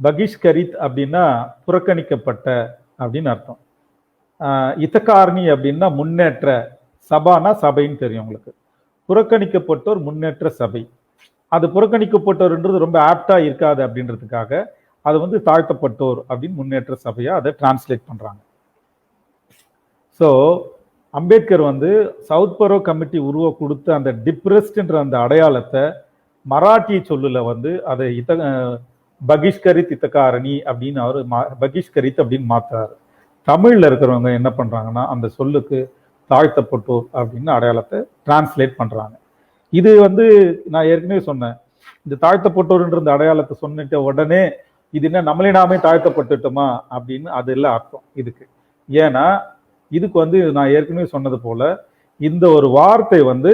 S1: பகிஷ்கரித் அப்படின்னா புறக்கணிக்கப்பட்ட அப்படின்னு அர்த்தம். ஹிதகாரிணி அப்படின்னா முன்னேற்ற, சபானா சபைன்னு தெரியும் உங்களுக்கு. புறக்கணிக்கப்பட்டோர் முன்னேற்ற சபை. அது புறக்கணிக்கப்பட்டோர்ன்றது ரொம்ப ஆப்டா இருக்காது அப்படின்றதுக்காக அது வந்து தாழ்த்தப்பட்டோர் அப்படின்னு முன்னேற்ற சபையா அதை டிரான்ஸ்லேட் பண்றாங்க. ஸோ அம்பேத்கர் வந்து சவுத் பரோ கமிட்டி கொடுத்த அந்த டிப்ரெஸ்ட்ன்ற அந்த அடையாளத்தை மராட்டிய சொல்லுல வந்து அதை பகிஷ்கரித் ஹிதகாரிணி அப்படின்னு அவர் பகிஷ்கரித் அப்படின்னு மாத்துறாரு. தமிழ்ல இருக்கிறவங்க என்ன பண்றாங்கன்னா அந்த சொல்லுக்கு தாழ்த்தப்பட்டோர் அப்படின்னு அடையாளத்தை டிரான்ஸ்லேட் பண்றாங்க. இது வந்து நான் ஏற்கனவே சொன்னேன், இந்த தாழ்த்தப்பட்டோர்ன்ற இந்த அடையாளத்தை சொன்னிட்ட உடனே இது என்ன நம்மளே நாமே தாழ்த்தப்பட்டுட்டோமா அப்படின்னு அது இல்லை அர்த்தம் இதுக்கு. ஏன்னா இதுக்கு வந்து நான் ஏற்கனவே சொன்னது போல இந்த ஒரு வார்த்தை வந்து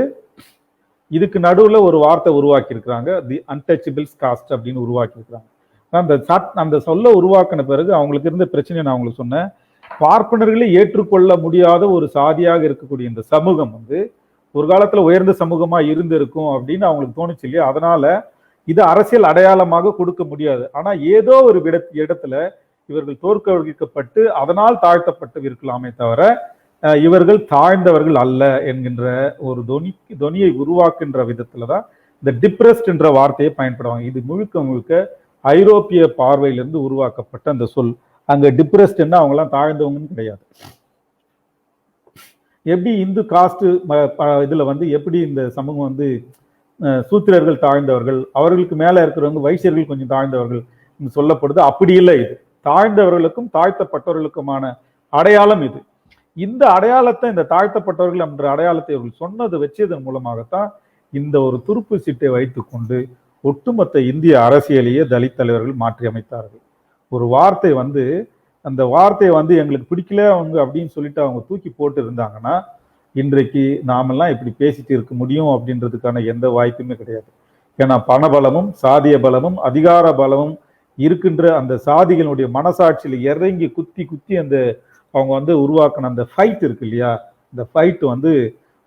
S1: இதுக்கு நடுவுல ஒரு வார்த்தை உருவாக்கி இருக்கிறாங்க, தி அன்டச்சபிள்ஸ் காஸ்ட் அப்படின்னு உருவாக்கி இருக்கிறாங்க. அந்த சொல்ல உருவாக்கின பிறகு அவங்களுக்கு இருந்த பிரச்சனை நான் அவங்களுக்கு சொன்னேன், பார்ப்பனர்களே ஏற்றுக்கொள்ள முடியாத ஒரு சாதியாக இருக்கக்கூடிய இந்த சமூகம் வந்து ஒரு காலத்துல உயர்ந்த சமூகமா இருந்திருக்கும் அப்படின்னு அவங்களுக்கு தோணுச்சு இல்லையா. அதனால இது அரசியல் அடையாளமாக கொடுக்க முடியாது. ஆனா ஏதோ ஒரு இடத்துல இவர்கள் தோற்கடிக்கப்பட்டு அதனால் தாழ்த்தப்பட்டு இருக்கலாமே தவிர இவர்கள் தாழ்ந்தவர்கள் அல்ல என்கின்ற ஒரு தொனியை உருவாக்குகின்ற விதத்துலதான் இந்த டிப்ரெஸ்ட் என்ற வார்த்தையை பயன்படுவாங்க. இது முழுக்க முழுக்க ஐரோப்பிய பார்வையிலிருந்து உருவாக்கப்பட்ட அந்த சொல். அங்க டிப்ரெஸ்ட்னா அவங்கெல்லாம் தாழ்ந்தவங்கன்னு கிடையாது. எப்படி இந்து காஸ்ட் இதுல வந்து எப்படி இந்த சமூகம் வந்து சூத்திரர்கள் தாழ்ந்தவர்கள், அவர்களுக்கு மேல இருக்கிறவங்க வைசியர்கள் கொஞ்சம் தாழ்ந்தவர்கள் சொல்லப்படுது, அப்படி இல்லை. இது தாழ்ந்தவர்களுக்கும் தாழ்த்தப்பட்டவர்களுக்குமான அடையாளம் இது. இந்த அடையாளத்தை, இந்த தாழ்த்தப்பட்டவர்கள் என்ற அடையாளத்தை அவர்கள் சொன்னதை வச்சதன் மூலமாகத்தான் இந்த ஒரு துருப்பு சீட்டை வைத்துக்கொண்டு ஒட்டுமொத்த இந்திய அரசியலையே தலித் தலைவர்கள் மாற்றி அமைத்தார்கள். ஒரு வார்த்தை வந்து அந்த வார்த்தையை வந்து எங்களுக்கு பிடிக்கல அவங்க அப்படின்னு சொல்லிட்டு அவங்க தூக்கி போட்டு இருந்தாங்கன்னா இன்றைக்கு நாமெல்லாம் இப்படி பேசிட்டு இருக்க முடியும் அப்படின்றதுக்கான எந்த வாய்ப்புமே கிடையாது. ஏன்னா பணபலமும் சாதிய பலமும் அதிகார பலமும் இருக்கின்ற அந்த சாதிகளுடைய மனசாட்சியில இறங்கி குத்தி குத்தி அந்த அவங்க வந்து உருவாக்கின அந்த ஃபைட் இருக்கு இல்லையா, இந்த ஃபைட் வந்து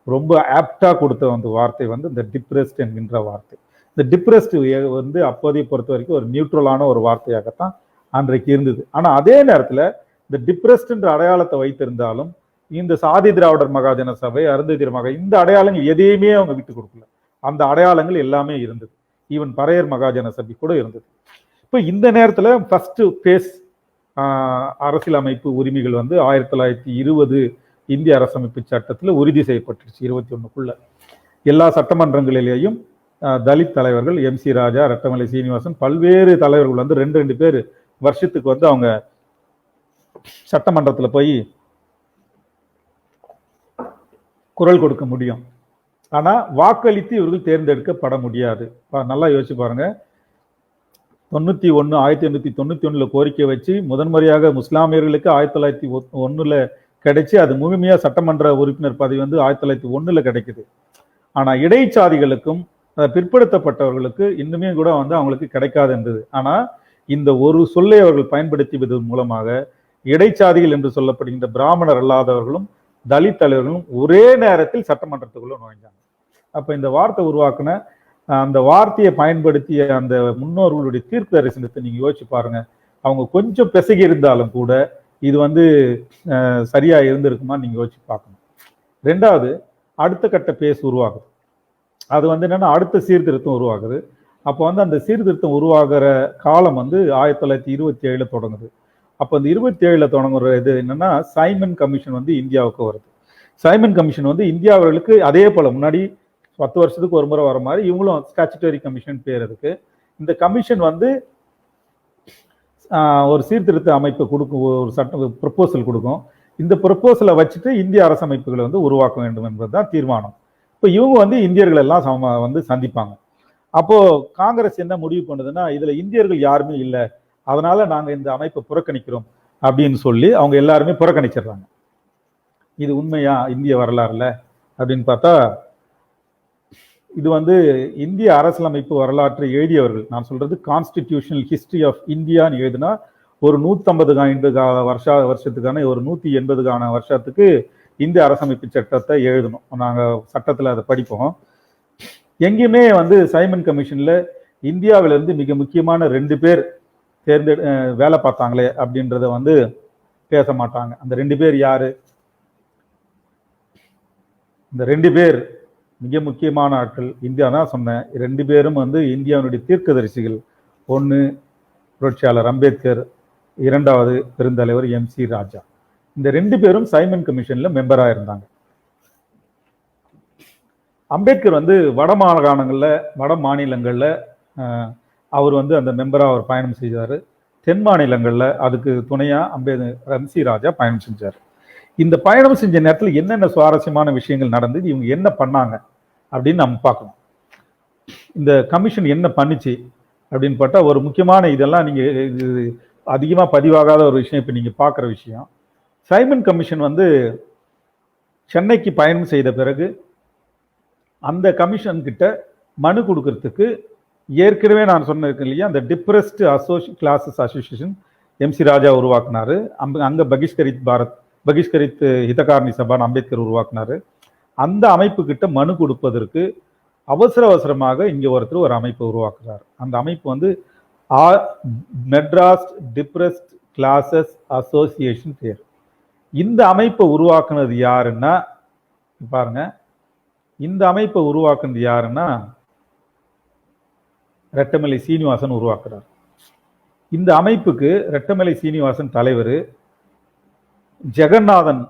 S1: ரொம்ப ஆப்டா கொடுத்த அந்த வார்த்தை வந்து இந்த டிப்ரெஸ்ட் என்கின்ற வார்த்தை. இந்த டிப்ரெஸ்ட் வந்து அப்போதைய பொறுத்த வரைக்கும் ஒரு நியூட்ரலான ஒரு வார்த்தையாகத்தான் அன்றைக்கு இருந்தது. ஆனா அதே நேரத்துல இந்த டிப்ரெஸ்ட்ன்ற அடையாளத்தை வைத்திருந்தாலும் இந்த சாதி திராவிடர் மகாஜன சபை, அருந்ததியர் மகா, இந்த அடையாளங்கள் எதையுமே அவங்க விட்டு கொடுக்கல. அந்த அடையாளங்கள் எல்லாமே இருந்தது. ஈவன் பறையர் மகாஜன சபை கூட இருந்தது. இப்போ இந்த நேரத்துல ஃபர்ஸ்ட் பேஸ் அரசியலமைப்பு உரிமைகள் வந்து 1920 இந்திய அரசமைப்பு சட்டத்துல உறுதி செய்யப்பட்டுருச்சு. 21க்குள்ள எல்லா சட்டமன்றங்களிலேயும் தலித் தலைவர்கள் MC ராஜா, ரெட்டமலை சீனிவாசன், பல்வேறு தலைவர்கள் வந்து 2 பேர் வருஷத்துக்கு வந்து அவங்க சட்டமன்றத்துல போய் குரல் கொடுக்க முடியும். ஆனா வாக்களித்து இவர்கள் தேர்ந்தெடுக்கப்பட முடியாது. நல்லா யோசிச்சு பாருங்க. 1991 கோரிக்கை வச்சு முதன்முறையாக முஸ்லாமியர்களுக்கு 1901 கிடைச்சி அது முழுமையா சட்டமன்ற உறுப்பினர் பதவி வந்து 1901 கிடைக்குது. ஆனா இடைச்சாதிகளுக்கும் பிற்படுத்தப்பட்டவர்களுக்கு இன்னுமே கூட வந்து அவங்களுக்கு கிடைக்காது இருந்தது. ஆனா இந்த ஒரு சொல்லை அவர்கள் பயன்படுத்தியதன் மூலமாக இடைச்சாதிகள் என்று சொல்லப்படுகின்ற பிராமணர் அல்லாதவர்களும் தலித் தலைவர்களும் ஒரே நேரத்தில் சட்டமன்றத்துக்குள்ள நுழைஞ்சாங்க. அப்ப இந்த வார்த்தை உருவாக்குன அந்த வார்த்தையை பயன்படுத்திய அந்த முன்னோர்களுடைய தீர்க்க தரிசனத்தை நீங்க யோசிச்சு பாருங்க. அவங்க கொஞ்சம் பிசகி இருந்தாலும் கூட இது வந்து சரியா இருந்திருக்குமா நீங்க யோசிச்சு பார்க்கணும். ரெண்டாவது, அடுத்த கட்ட பேஸ் உருவாகுது. அது வந்து என்னன்னா அடுத்த சீர்திருத்தம் உருவாகுது. அப்போ வந்து அந்த சீர்திருத்தம் உருவாகிற காலம் வந்து 1927 தொடங்குது. அப்போ அந்த 27 தொடங்குற இது என்னன்னா சைமன் கமிஷன் வந்து இந்தியாவுக்கு வருது. சைமன் கமிஷன் வந்து இந்தியாவர்களுக்கு அதே போல முன்னாடி 10 வருஷத்துக்கு ஒரு முறை வர மாதிரி இவங்களும் ஸ்டாச்சுட்டரி கமிஷன் பேர் இருக்கு. இந்த கமிஷன் வந்து ஒரு சீர்திருத்த அமைப்பை கொடுக்கும், ஒரு சட்ட ப்ரொப்போசல் கொடுக்கும். இந்த ப்ரொப்போசலை வச்சுட்டு இந்திய அரசமைப்புகளை வந்து உருவாக்க வேண்டும் என்பதுதான் தீர்மானம். இப்போ இவங்க வந்து இந்தியர்கள் எல்லாம் வந்து சந்திப்பாங்க. அப்போ காங்கிரஸ் என்ன முடிவு பண்ணுதுன்னா, இதுல இந்தியர்கள் யாருமே இல்லை, அதனால நாங்க இந்த அமைப்பை புறக்கணிக்கிறோம் அப்படின்னு சொல்லி அவங்க எல்லாருமே புறக்கணிச்சிடுறாங்க. இது உண்மையா இந்திய வரலாறுல அப்படின்னு பார்த்தா, இது வந்து இந்திய அரசியலமைப்பு வரலாற்றை எழுதியவர்கள், நான் சொல்றது கான்ஸ்டிடியூஷனல் ஹிஸ்டரி ஆஃப் இந்தியான்னு எழுதுனா ஒரு 150 வருஷத்துக்கான ஒரு 180 வருஷத்துக்கு இந்திய அரசமைப்பு சட்டத்தை எழுதணும். நாங்க சட்டத்துல அதை படிப்போம். எங்கேயுமே வந்து சைமன் கமிஷன்ல இந்தியாவிலிருந்து மிக முக்கியமான 2 பேர் வேலை பார்த்தாங்களே அப்படின்றத வந்து பேச மாட்டாங்க. அந்த 2 பேர் யாரு? இந்த 2 பேர் மிக முக்கியமான ஆட்கள். இந்தியா தான் சொன்னேன், 2 பேரும் வந்து இந்தியாவுடைய தீர்க்கதரிசிகள். ஒன்று புரட்சியாளர் அம்பேத்கர், 2வது பெருந்தலைவர் MC ராஜா. இந்த 2 பேரும் சைமன் கமிஷன்ல மெம்பரா இருந்தாங்க. அம்பேத்கர் வந்து வட மாநிலங்கள்ல அவர் வந்து அந்த மெம்பரா அவர் பயணம் செய்தார். தென் மாநிலங்கள்ல அதுக்கு துணையா MC ராஜா பயணம் செஞ்சார். இந்த பயணம் செஞ்ச நேரத்தில் என்னென்ன சுவாரஸ்யமான விஷயங்கள் நடந்தது, இவங்க என்ன பண்ணாங்க அப்படின்னு நம்ம பார்க்கணும். இந்த கமிஷன் என்ன பண்ணிச்சு அப்படின்னு பார்த்தா, ஒரு முக்கியமான இதெல்லாம் நீங்க அதிகமா பதிவாகாத ஒரு விஷயம் இப்ப நீங்க பார்க்குற விஷயம். சைமன் கமிஷன் வந்து சென்னைக்கு பயணம் செய்த பிறகு அந்த கமிஷன் கிட்ட மனு கொடுக்கறதுக்கு ஏற்கனவே நான் சொன்னேன் இல்லையா, அந்த டிப்ரெஸ்ட் கிளாஸஸ் அசோசியேஷன் MC ராஜா உருவாக்குனாரு. அங்க பகிஷ்கரித் ஹிதகாரணி சபான் அம்பேத்கர் உருவாக்குனாரு. அந்த அமைப்பு கிட்ட மனு கொடுப்பதற்கு அவசரமாக இங்க ஒருத்தர் ஒரு அமைப்பை உருவாக்குறாரு. அந்த அமைப்பு வந்து மெட்ராஸ் டிப்ரெஸ்ட் கிளாஸஸ் அசோசியேஷன் பேர். இந்த அமைப்பை உருவாக்குனது யாருன்னா பாருங்க, இந்த அமைப்பை உருவாக்குனது யாருன்னா ரெட்டமலை சீனிவாசன் உருவாக்குறார். இந்த அமைப்புக்கு ரெட்டமலை சீனிவாசன் தலைவர், ஜெகநாதன்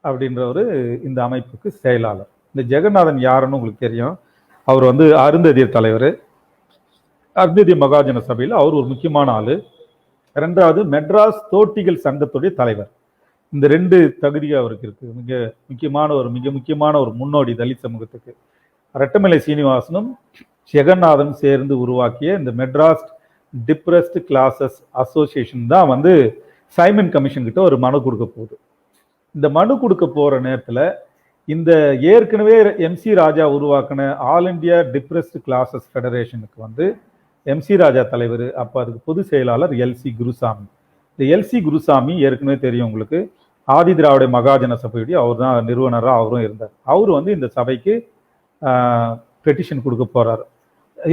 S1: அப்படின்றவர் இந்த அமைப்புக்கு செயலாளர். இந்த ஜெகநாதன் யாருன்னு உங்களுக்கு தெரியும். அவர் வந்து அருந்ததியர் தலைவர், அருந்ததிய மகாஜன சபையில் அவர் ஒரு முக்கியமான ஆளு. 2வது மெட்ராஸ் தோட்டிகள் சங்கத்துடைய தலைவர். இந்த 2 தகுதியாக அவருக்கு இருக்கு. மிக முக்கியமான ஒரு முன்னோடி தலித் சமூகத்துக்கு. ரெட்டமலை சீனிவாசனும் ஜெகநாதன் சேர்ந்து உருவாக்கிய இந்த மெட்ராஸ் டிப்ரெஸ்ட் கிளாஸஸ் அசோசியேஷன் தான் வந்து சைமன் கமிஷன் கிட்ட ஒரு மனு கொடுக்க போகுது. இந்த மனு கொடுக்க போற நேரத்துல இந்த ஏற்கனவே MC ராஜா உருவாக்கின ஆல் இண்டியா டிப்ரெஸ்ட் கிளாஸஸ் ஃபெடரேஷனுக்கு வந்து MC ராஜா தலைவர், அப்ப அதுக்கு பொது செயலாளர் LC குருசாமி. இந்த LC குருசாமி ஏற்கனவே தெரியும் உங்களுக்கு, ஆதி திராவிட மகாஜன சபையுடைய அவர் தான் நிறுவனராக அவரும் இருந்தார். அவர் வந்து இந்த சபைக்கு பெட்டிஷன் கொடுக்க போறாரு.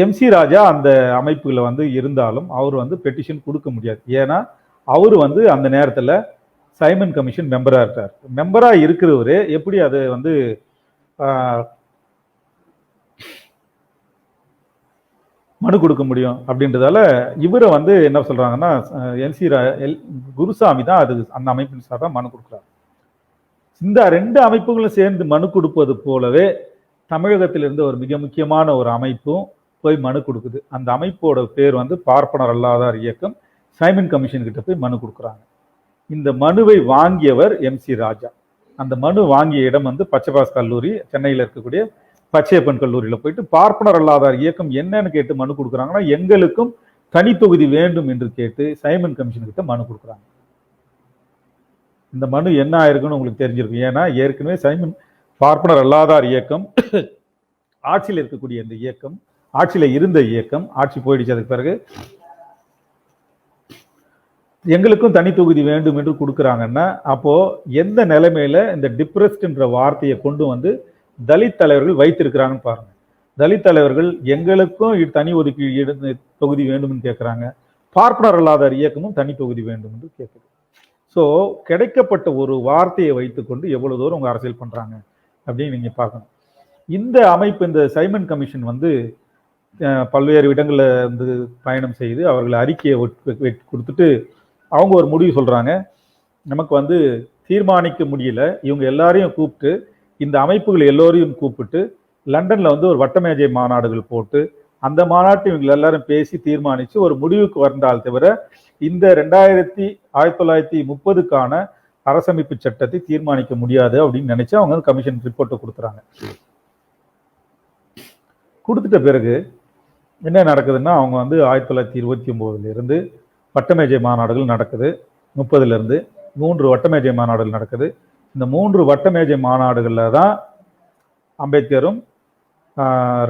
S1: MC ராஜா அந்த அமைப்புகளை வந்து இருந்தாலும் அவர் வந்து பெட்டிஷன் கொடுக்க முடியாது. ஏன்னா அவர் வந்து அந்த நேரத்துல சைமன் கமிஷன் மெம்பரா இருக்கார். மெம்பரா இருக்கிறவரு எப்படி அது வந்து மனு கொடுக்க முடியும் அப்படின்றதால இவரை வந்து என்ன சொல்றாங்கன்னா, குருசாமி தான் அது அந்த அமைப்பின் சார்பாக மனு கொடுக்குறாரு. இந்த 2 அமைப்புகளும் சேர்ந்து மனு கொடுப்பது போலவே தமிழகத்தில் இருந்த ஒரு மிக முக்கியமான ஒரு அமைப்பும் போய் மனு கொடுக்குது. அந்த அமைப்போட பேர் வந்து பார்ப்பனர் அல்லாதார் இயக்கம். சைமன் கமிஷன் கிட்ட போய் மனு கொடுக்குறாங்க. இந்த மனுவை வாங்கியவர் MC ராஜா. அந்த மனு வாங்கிய இடம் வந்து பச்சைபாஸ் கல்லூரி, சென்னையில் இருக்கக்கூடிய பச்சையப்பன் கல்லூரியில போயிட்டு பார்ப்பனர் அல்லாதார் இயக்கம் என்னன்னு கேட்டு மனு கொடுக்குறாங்கன்னா, எங்களுக்கும் தனி தொகுதி வேண்டும் என்று கேட்டு சைமன் கமிஷன் கிட்ட மனு கொடுக்குறாங்க. இந்த மனு என்ன ஆயிருக்குன்னு உங்களுக்கு தெரிஞ்சிருக்கும். ஏன்னா ஏற்கனவே சைமன் பார்ப்பனர் அல்லாதார் இயக்கம் ஆட்சியில் இருக்கக்கூடிய இந்த இயக்கம், ஆட்சியில இருந்த இயக்கம், ஆட்சி போயிடுச்சு. அதுக்கு பிறகு எங்களுக்கும் தனி தொகுதி வேண்டும் என்று கொடுக்குறாங்கன்னா, அப்போ எந்த நிலைமையில இந்த டிப்ரெஸ்ட்ன்ற வார்த்தையை கொண்டு வந்து தலித் தலைவர்கள் வைத்திருக்கிறாங்கன்னு பாருங்க. தலித் தலைவர்கள் எங்களுக்கும் தனி ஒதுக்கீடு தொகுதி வேண்டும்னு கேட்குறாங்க. பார்ப்பனர் அல்லாத இயக்கமும் தனி தொகுதி வேண்டும் என்று கேட்குது. ஸோ கிடைக்கப்பட்ட ஒரு வார்த்தையை வைத்துக்கொண்டு எவ்வளவு தூரம் உங்க அரசியல் பண்றாங்க அப்படின்னு நீங்க பார்க்கணும். இந்த அமைப்பு, இந்த சைமன் கமிஷன் வந்து பல்வேறு இடங்களில் வந்து பயணம் செய்து அவர்கள் அறிக்கையை கொடுத்துட்டு அவங்க ஒரு முடிவு சொல்றாங்க. நமக்கு வந்து தீர்மானிக்க முடியல, இவங்க எல்லாரையும் கூப்பிட்டு, இந்த அமைப்புகள் எல்லோரையும் கூப்பிட்டு லண்டன்ல வந்து ஒரு வட்டமேஜை மாநாடுகள் போட்டு அந்த மாநாட்டை இவங்க எல்லாரும் பேசி தீர்மானிச்சு ஒரு முடிவுக்கு வந்தால் தவிர இந்த 1930க்கான அரசமைப்பு சட்டத்தை தீர்மானிக்க முடியாது அப்படின்னு நினைச்சு அவங்க கமிஷன் ரிப்போர்ட்டை கொடுத்துறாங்க. கொடுத்துட்ட பிறகு என்ன நடக்குதுன்னா, அவங்க வந்து 1929 இருந்து வட்டமேஜை மாநாடுகள் நடக்குது. 30ல இருந்து 3 வட்டமேஜை மாநாடுகள் நடக்குது. இந்த 3 வட்டமேஜை மாநாடுகள்ல தான் அம்பேத்கரும்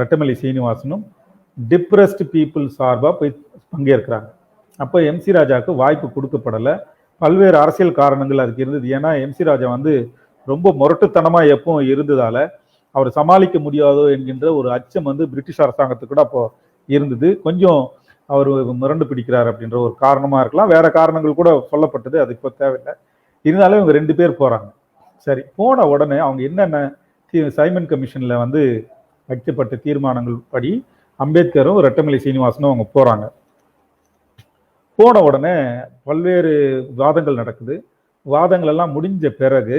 S1: ரெட்டமலை சீனிவாசனும் டிப்ரெஸ்ட் பீப்புள் சார்பாக போய் பங்கேற்கிறாங்க. அப்போ எம்சி ராஜாவுக்கு வாய்ப்பு கொடுக்கப்படலை. பல்வேறு அரசியல் காரணங்கள் அதுக்கு இருந்தது. ஏன்னா எம்சி ராஜா வந்து ரொம்ப முரட்டுத்தனமா எப்பவும் இருந்ததால அவர் சமாளிக்க முடியாதோ என்கின்ற ஒரு அச்சம் வந்து பிரிட்டிஷ் அரசாங்கத்துக்கு கூட அப்போ இருந்தது. கொஞ்சம் அவர் மிரண்டு பிடிக்கிறார் அப்படின்ற ஒரு காரணமா இருக்கலாம், வேற காரணங்கள் கூட சொல்லப்பட்டது, அது இப்போ தேவையில்லை. இருந்தாலும் இவங்க 2 பேர் போறாங்க. சரி, போன உடனே அவங்க என்னென்ன சைமன் கமிஷன்ல வந்து வைக்கப்பட்ட தீர்மானங்கள் படி அம்பேத்கரும் ரெட்டமலை சீனிவாசனும் அவங்க போறாங்க. போன உடனே பல்வேறு வாதங்கள் நடக்குது. வாதங்கள் எல்லாம் முடிஞ்ச பிறகு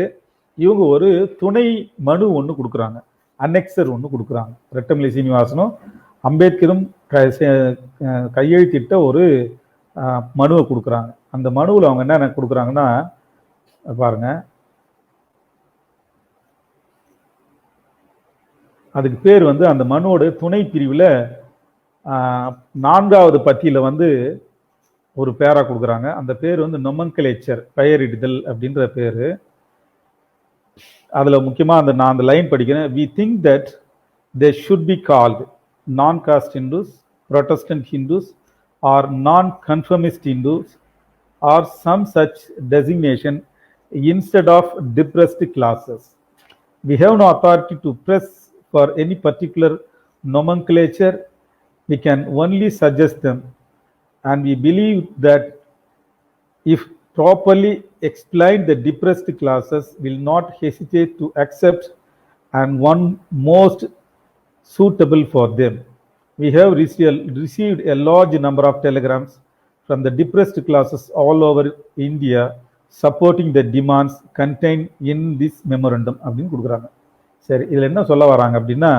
S1: இவங்க ஒரு துணை மனு ஒன்று கொடுக்குறாங்க, அன்னெக்சர் ஒன்று கொடுக்குறாங்க. ரெட்டமலை சீனிவாசனும் அம்பேத்கரும் கையெழுத்திட்ட ஒரு மனுவை கொடுக்குறாங்க. அந்த மனுவில் அவங்க என்ன கொடுக்குறாங்கன்னா பாருங்க, அதுக்கு பேர் வந்து அந்த மனுவோட துணை பிரிவில் 4வது பத்தியில வந்து ஒரு பேரா கொடுக்குறாங்க. அந்த பேர் வந்து நொமன்கிளேச்சர், பெயரிடுதல் அப்படின்ற பேரு. அதுல முக்கியமா நான் அந்த லைன் படிக்கிறேன். We think that they should be called non-caste Hindus, Protestant Hindus or non-conformist Hindus or some such designation instead of depressed classes. We have no authority to press for any particular nomenclature. We can only suggest them, and we believe that if properly explained, the depressed classes will not hesitate to accept and one most suitable for them. We have received a large number of telegrams from the depressed classes all over India supporting the demands contained in this memorandum அப்படின்னு கொடுக்குறாங்க. சரி, இதுல என்ன சொல்ல வராங்க அப்படின்னா,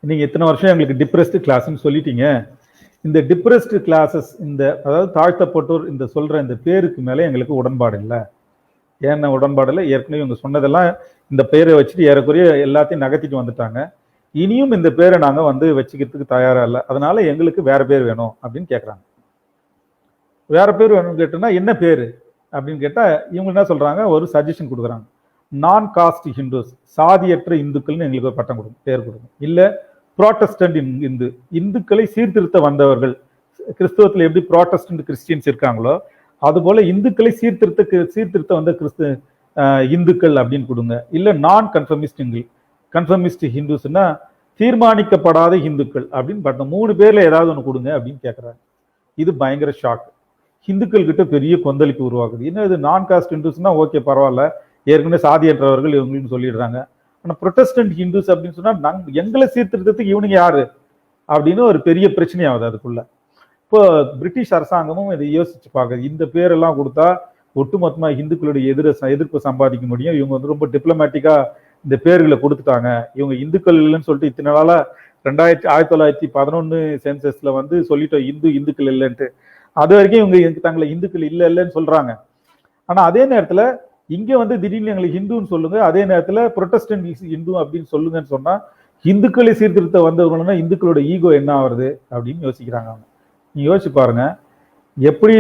S1: நீங்க இத்தனை வருஷம் எங்களுக்கு டிப்ரெஸ்டு கிளாஸ்ன்னு சொல்லிட்டீங்க, இந்த டிப்ரெஸ்டு கிளாஸஸ், இந்த அதாவது தாழ்த்தப்பட்டோர் இந்த சொல்ற இந்த பேருக்கு மேலே எங்களுக்கு உடன்பாடு இல்லை. ஏன்னா உடன்பாடு இல்லை, ஏற்கனவே இவங்க சொன்னதெல்லாம் இந்த பேரை வச்சுட்டு ஏறக்குறைய எல்லாத்தையும் நகர்த்திட்டு வந்துட்டாங்க. இனியும் இந்த பேரை நாங்க வந்து வச்சுக்கிறதுக்கு தயாரா இல்லை, அதனால எங்களுக்கு வேற பேர் வேணும் அப்படின்னு கேட்குறாங்க. வேற பேர் வேணும்னு கேட்டோம்னா என்ன பேரு அப்படின்னு கேட்டா இவங்க என்ன சொல்றாங்க, ஒரு சஜஷன் கொடுக்குறாங்க. நான் காஸ்ட் ஹிந்துஸ், சாதியற்ற இந்துக்கள்னு எங்களுக்கு ஒரு பட்டம் கொடுக்கும், பேர் கொடுக்கும். இல்ல புரோட்டஸ்டன்ட் இந்து, இந்துக்களை சீர்திருத்த வந்தவர்கள். கிறிஸ்துவத்தில் எப்படி புரோட்டஸ்டன்ட் கிறிஸ்டியன்ஸ் இருக்காங்களோ அதுபோல இந்துக்களை சீர்திருத்த வந்த இந்துக்கள் அப்படின்னு கொடுங்க. இல்ல நான் கன்ஃபர்மிஸ்ட் ஹிந்துஸ்னா தீர்மானிக்கப்படாத இந்துக்கள் அப்படின்னு பார்த்தோம். 3 பேர்ல ஏதாவது ஒன்று கொடுங்க அப்படின்னு கேட்குறாங்க. இது பயங்கர ஷாக். இந்துக்கள் கிட்ட பெரிய கொந்தளிப்பு உருவாக்குது. என்ன இது நான் காஸ்ட் ஹிந்துஸ்னா ஓகே பரவாயில்ல, ஏற்கனவே சாதியற்றவர்கள் இவங்கன்னு சொல்லிடுறாங்க. ஆனா புரொட்டஸ்டன்ட் ஹிந்துஸ் அப்படின்னு சொன்னா எங்களை சீர்திருத்தத்துக்கு இவனுங்க யாரு அப்படின்னு ஒரு பெரிய பிரச்சனையாகுது அதுக்குள்ள. இப்போ பிரிட்டிஷ் அரசாங்கமும் இதை யோசிச்சு பார்க்குது. இந்த பேரெல்லாம் கொடுத்தா ஒட்டுமொத்தமா இந்துக்களுடைய எதிர்ப்பு சம்பாதிக்க முடியும். இவங்க வந்து ரொம்ப டிப்ளமேட்டிக்கா இந்த பேர்களை கொடுத்துட்டாங்க. இவங்க இந்துக்கள் இல்லைன்னு சொல்லிட்டு இத்தனை நாளா 1911 சென்சஸ்ல வந்து சொல்லிட்டோம் இந்துக்கள் இல்லைன்ட்டு. அது வரைக்கும் இவங்க தங்களை இந்துக்கள் இல்லைன்னு சொல்றாங்க. ஆனா அதே நேரத்துல இங்க வந்து திடீர்னு எங்களுக்கு ஹிந்துன்னு சொல்லுங்க, அதே நேரத்துல புரொட்டஸ்டன்ட் இந்து அப்படின்னு சொல்லுங்கன்னு சொன்னா இந்துக்களை சீர்திருத்த வந்தவர்கள்னா இந்துக்களோட ஈகோ என்ன ஆகுறது அப்படின்னு யோசிக்கிறாங்க. அவங்க நீங்க யோசிச்சு பாருங்க, எப்படி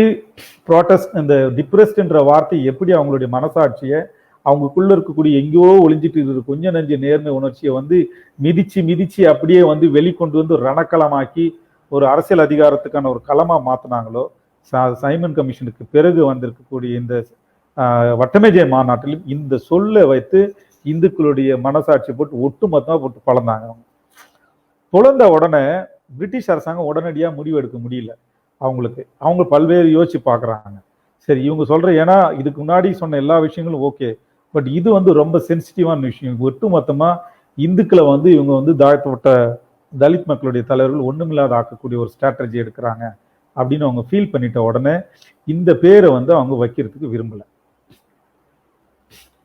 S1: இந்த டிப்ரெஸ்ட்ன்ற வார்த்தை எப்படி அவங்களுடைய மனசாட்சியை, அவங்களுக்குள்ள இருக்கக்கூடிய எங்கேயோ ஒளிஞ்சிட்டு இருக்கிற கொஞ்சம் நெஞ்ச நேர்மை உணர்ச்சியை வந்து மிதிச்சு அப்படியே வந்து வெளிக்கொண்டு வந்து ரணக்களமாக்கி ஒரு அரசியல் அதிகாரத்துக்கான ஒரு களமா மாத்தினாங்களோ, சைமன் கமிஷனுக்கு பிறகு வந்திருக்கக்கூடிய இந்த வட்டமேஜை மாநாட்டிலும் இந்த சொல்ல வைத்து இந்துக்களுடைய மனசாட்சி போட்டு ஒட்டு மொத்தமாக போட்டு பழந்தாங்க. புலந்த உடனே பிரிட்டிஷ் அரசாங்கம் உடனடியாக முடிவு எடுக்க முடியல அவங்களுக்கு. அவங்க பல்வேறு யோசிச்சு பார்க்குறாங்க. சரி இவங்க சொல்ற, ஏன்னா இதுக்கு முன்னாடி சொன்ன எல்லா விஷயங்களும் ஓகே, பட் இது வந்து ரொம்ப சென்சிட்டிவான விஷயம். ஒட்டு மொத்தமா இந்துக்களை வந்து இவங்க வந்து தாழ்த்தப்பட்ட தலித் மக்களுடைய தலைவர்கள் ஒண்ணுமில்லாத ஆக்கக்கூடிய ஒரு ஸ்ட்ராட்டஜி எடுக்கிறாங்க அப்படின்னு அவங்க ஃபீல் பண்ணிட்ட உடனே இந்த பேரை வந்து அவங்க வைக்கிறதுக்கு விரும்பல.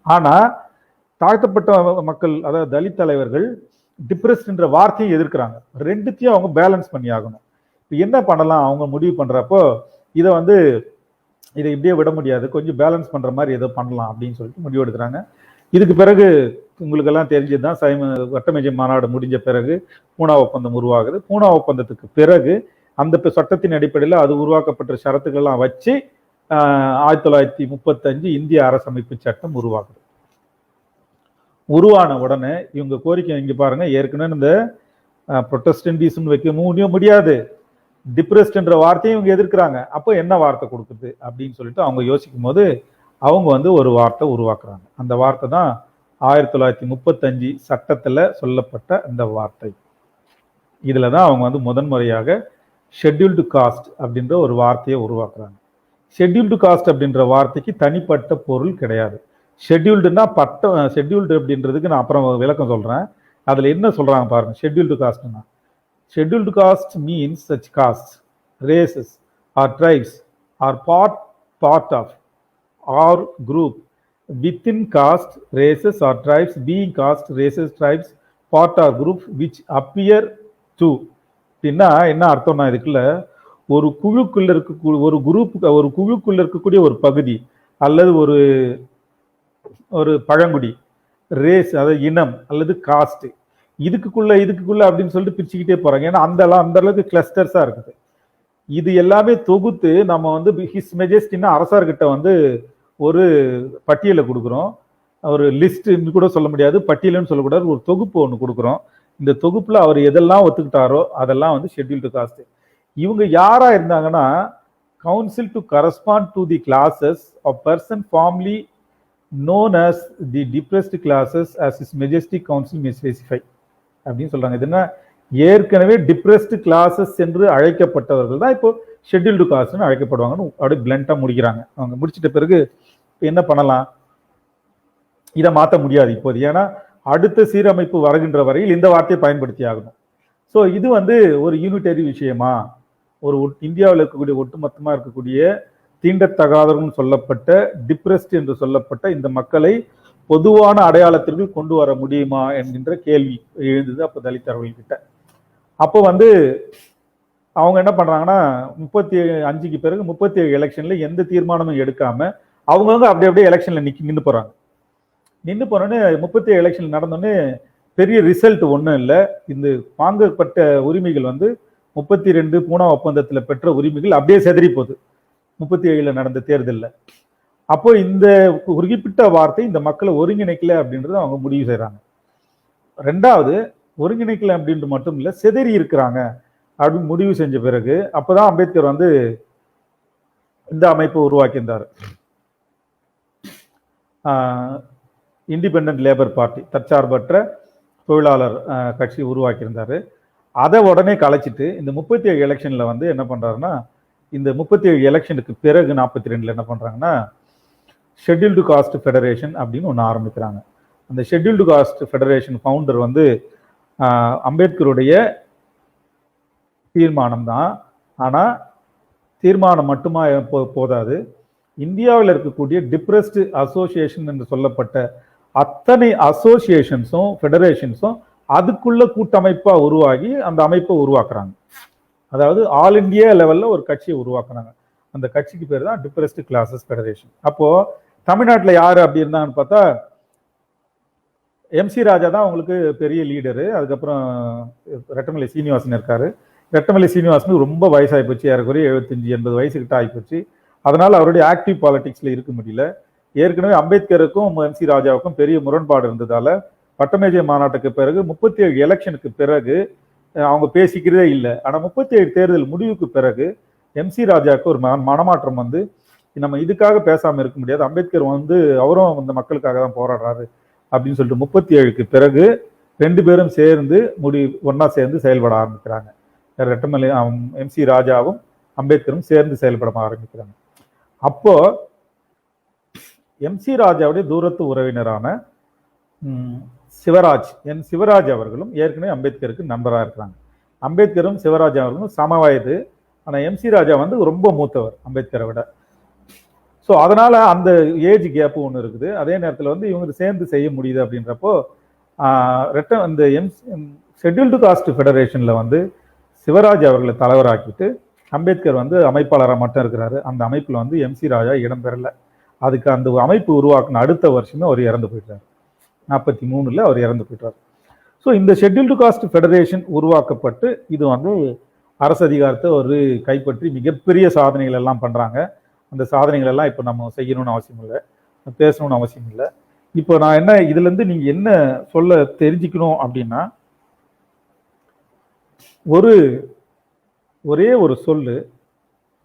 S1: ஆனா தாழ்த்தப்பட்ட மக்கள், அதாவது தலித் தலைவர்கள் டிப்ரெஸ்ட்ன்ற வார்த்தையை எதிர்க்கிறாங்க. ரெண்டுத்தையும் அவங்க பேலன்ஸ் பண்ணி ஆகணும். இப்போ என்ன பண்ணலாம் அவங்க முடிவு பண்றப்போ, இதை இப்படியே விட முடியாது, கொஞ்சம் பேலன்ஸ் பண்ற மாதிரி ஏதோ பண்ணலாம் அப்படின்னு சொல்லிட்டு முடிவு எடுக்கிறாங்க. இதுக்கு பிறகு உங்களுக்கு எல்லாம் தெரிஞ்சதுதான், வட்டமேஜை மாநாடு முடிஞ்ச பிறகு பூனா ஒப்பந்தம் உருவாகுது. பூனா ஒப்பந்தத்துக்கு பிறகு அந்த சட்டத்தின் அடிப்படையில் அது உருவாக்கப்பட்ட ஷரத்துக்கள் எல்லாம் வச்சு 1935 இந்திய அரசமைப்பு சட்டம் உருவாகுது. உருவான உடனே இவங்க கோரிக்கை இங்க பாருங்க, ஏற்கனவே இந்த புரொட்டஸ்டன்டிசம் வைக்க முடியாது, டிப்ரெஸ்ட்ன்ற வார்த்தையும் இவங்க எதிர்க்கிறாங்க. அப்போ என்ன வார்த்தை கொடுக்குது அப்படின்னு சொல்லிட்டு அவங்க யோசிக்கும் போது அவங்க வந்து ஒரு வார்த்தை உருவாக்குறாங்க. அந்த வார்த்தை தான் 1935 சட்டத்துல சொல்லப்பட்ட இந்த வார்த்தை. இதுல தான் அவங்க வந்து முதன்முறையாக ஷெட்யூல்டு காஸ்ட் அப்படின்ற ஒரு வார்த்தையை உருவாக்குறாங்க. ஷெட்யூல்டு காஸ்ட் அப்படின்ற வார்த்தைக்கு தனிப்பட்ட பொருள் கிடையாது. ஷெட்யூல்டுனா ஷெட்யூல்டு அப்படின்றதுக்கு நான் அப்புறம் விளக்கம் சொல்றேன். அதுல என்ன சொல்றாங்க பாருங்க. ஷெட்யூல்டு காஸ்ட்னா, scheduled caste means such castes, races or tribes are part of or group within caste, races or tribes being caste, races, tribes, part or group which appear to. என்ன அர்த்தம்னா, இதுக்குள்ள ஒரு குழுக்குள்ள ஒரு குழுக்குள்ள இருக்கக்கூடிய ஒரு பகுதி அல்லது ஒரு பழங்குடி, ரேஸ் அதாவது இனம் அல்லது காஸ்ட், இதுக்குள்ள அப்படின்னு சொல்லிட்டு பிரிச்சுக்கிட்டே போறாங்க. ஏன்னா அந்த அளவுக்கு கிளஸ்டர்ஸா இருக்குது. இது எல்லாமே தொகுத்து நம்ம வந்து ஹிஸ் மெஜஸ்டின்னா அரசர்கிட்ட வந்து ஒரு பட்டியலை கொடுக்குறோம். ஒரு லிஸ்ட் கூட சொல்ல முடியாது, பட்டியல்னு சொல்லக்கூடாது, ஒரு தொகுப்பு ஒன்று கொடுக்குறோம். இந்த தொகுப்புல அவர் எதெல்லாம் ஒத்துக்கிட்டாரோ அதெல்லாம் வந்து ஷெட்யூல்டு காஸ்ட். இவங்க யாரா இருந்தாங்கன்னா, council to correspond to the classes of person formerly known as the depressed classes as his majestic council may specify அப்படின்னு சொல்றாங்க. இது என்ன, ஏற்கனவே டிப்ரெஸ்ட் கிளாஸஸ் என்று அழைக்கப்பட்டவர்கள் தான் இப்போ ஷெட்யூல்டு காஸ்ட்னு அழைக்கப்படுவாங்கன்னு அப்படியே பிளண்டா முடிக்கிறாங்க. அவங்க முடிச்சிட்ட பிறகு என்ன பண்ணலாம், இதை மாற்ற முடியாது இப்போது, ஏன்னா அடுத்த சீரமைப்பு வருகின்ற வரையில் இந்த வார்த்தையை பயன்படுத்தி ஆகணும். ஸோ இது வந்து ஒரு யூனிட்டரி விஷயமா, ஒரு இந்தியாவில் இருக்கக்கூடிய ஒட்டுமொத்தமாக இருக்கக்கூடிய தீண்டத்தகாதவர்கள் சொல்லப்பட்ட டிப்ரெஸ்ட் என்று சொல்லப்பட்ட இந்த மக்களை பொதுவான அடையாளத்திற்கு கொண்டு வர முடியுமா என்கின்ற கேள்வி எழுந்தது அப்போ தலித்தவர்கள்கிட்ட. அப்போ வந்து அவங்க என்ன பண்றாங்கன்னா, 35க்கு பிறகு 37 எலெக்ஷன்ல எந்த தீர்மானமும் எடுக்காம அவங்கவுங்க அப்படியே எலெக்ஷன்ல நின்று போறாங்க. நின்று போனோடனே 37 எலெக்ஷன் நடந்தோடனே பெரிய ரிசல்ட் ஒன்றும் இல்லை. இந்த வாங்கப்பட்ட உரிமைகள் வந்து 32 பூனா ஒப்பந்தத்தில் பெற்ற உரிமைகள் அப்படியே செதறி போகுது 37 நடந்த தேர்தலில். அப்போ இந்த குறிப்பிட்ட வார்த்தை இந்த மக்களை ஒருங்கிணைக்கல அப்படின்றத அவங்க முடிவு செய்யறாங்க. ரெண்டாவது, ஒருங்கிணைக்கல அப்படின்றது மட்டும் இல்லை, செதறி இருக்கிறாங்க அப்படின்னு முடிவு செஞ்ச பிறகு அப்பதான் அம்பேத்கர் வந்து இந்த அமைப்பை உருவாக்கியிருந்தார். இண்டிபெண்டன்ட் லேபர் பார்ட்டி, தற்சார்பற்ற தொழிலாளர் கட்சி உருவாக்கியிருந்தாரு. அதை உடனே கலைச்சிட்டு இந்த 37 எலெக்ஷன்ல வந்து என்ன பண்றாருன்னா, இந்த 37 எலெக்ஷனுக்கு பிறகு 42ல என்ன பண்றாங்கன்னா, ஷெட்யூல்டு காஸ்ட் ஃபெடரேஷன் அப்படின்னு ஒன்று ஆரம்பிக்கிறாங்க. அந்த ஷெட்யூல்டு காஸ்ட் ஃபெடரேஷன் ஃபவுண்டர் வந்து அம்பேத்கருடைய தீர்மானம் தான். ஆனால் தீர்மானம் மட்டுமா போதாது, இந்தியாவில் இருக்கக்கூடிய டிப்ரெஸ்டு அசோசியேஷன் என்று சொல்லப்பட்ட அத்தனை அசோசியேஷன்ஸும் ஃபெடரேஷன்ஸும் அதுக்குள்ள கூட்டமைப்பா உருவாகி அந்த அமைப்பை உருவாக்குறாங்க. அதாவது ஆல் இண்டியா லெவல்ல ஒரு கட்சியை உருவாக்குறாங்க. அந்த கட்சிக்கு பேர் தான் டிப்ரெஸ்டு கிளாஸஸ் ஃபெடரேஷன். அப்போ தமிழ்நாட்டில் யாரு அப்படி இருந்தாங்கன்னு பார்த்தா, எம்சி ராஜா தான் உங்களுக்கு பெரிய லீடரு. அதுக்கப்புறம் ரெட்டமலை சீனிவாசன் இருக்காரு. ரெட்டமலை சீனிவாசனுக்கு ரொம்ப வயசாகி போச்சு, ஏறக்குறைய 75-80 வயசுக்கிட்ட ஆகிப்போச்சு. அதனால அவருடைய ஆக்டிவ் பாலிடிக்ஸ்ல இருக்க முடியல. ஏற்கனவே அம்பேத்கருக்கும் எம்சி ராஜாவுக்கும் பெரிய முரண்பாடு இருந்ததால பட்டமேஜை மாநாட்டுக்கு பிறகு 37 எலெக்ஷனுக்கு பிறகு அவங்க பேசிக்கிறதே இல்லை. ஆனால் 37 தேர்தல் முடிவுக்கு பிறகு எம்சி ராஜாவுக்கு ஒரு மனமாற்றம் வந்து, நம்ம இதுக்காக பேசாம இருக்க முடியாது, அம்பேத்கர் வந்து அவரும் அந்த மக்களுக்காக தான் போராடுறாரு அப்படின்னு சொல்லிட்டு 37க்கு பிறகு 2 பேரும் சேர்ந்து ஒன்னா சேர்ந்து செயல்பட ஆரம்பிக்கிறாங்க. ரெட்டமலை MC ராஜாவும் அம்பேத்கரும் சேர்ந்து செயல்பட ஆரம்பிக்கிறாங்க. அப்போ MC ராஜாவுடைய தூரத்து உறவினரான சிவராஜ் அவர்களும் ஏற்கனவே அம்பேத்கருக்கு நண்பராக இருக்கிறாங்க. அம்பேத்கரும் சிவராஜ் அவர்களும் சம வயது. ஆனால் MC ராஜா வந்து ரொம்ப மூத்தவர் அம்பேத்கரை விட. ஸோ அதனால அந்த ஏஜ் கேப் ஒன்று இருக்குது. அதே நேரத்தில் வந்து இவங்க சேர்ந்து செய்ய முடியுது அப்படின்றப்போ இந்த ஷெட்யூல்டு காஸ்ட் ஃபெடரேஷன்ல வந்து சிவராஜ் அவர்களை தலைவராக்கிட்டு அம்பேத்கர் வந்து அமைப்பாளராக மட்டும் இருக்கிறாரு. அந்த அமைப்பில் வந்து MC ராஜா இடம்பெறல. அதுக்கு அந்த அமைப்பு உருவாக்குன அடுத்த வருஷமே அவர் இறந்து போயிட்டார். 43ல் அவர் இறந்து போயிட்டார். ஸோ இந்த ஷெட்யூல்டு காஸ்ட் ஃபெடரேஷன் உருவாக்கப்பட்டு இது வந்து அரசு அதிகாரத்தை ஒரு கைப்பற்றி மிகப்பெரிய சாதனைகள் எல்லாம் பண்றாங்க. அந்த சாதனைகள் எல்லாம் இப்போ நம்ம செய்யணும்னு அவசியம் இல்லை, பேசணும்னு அவசியம் இல்லை. இப்போ நான் என்ன இதுல இருந்து நீங்க என்ன சொல்ல தெரிஞ்சுக்கணும் அப்படின்னா, ஒரே ஒரு சொல்லு,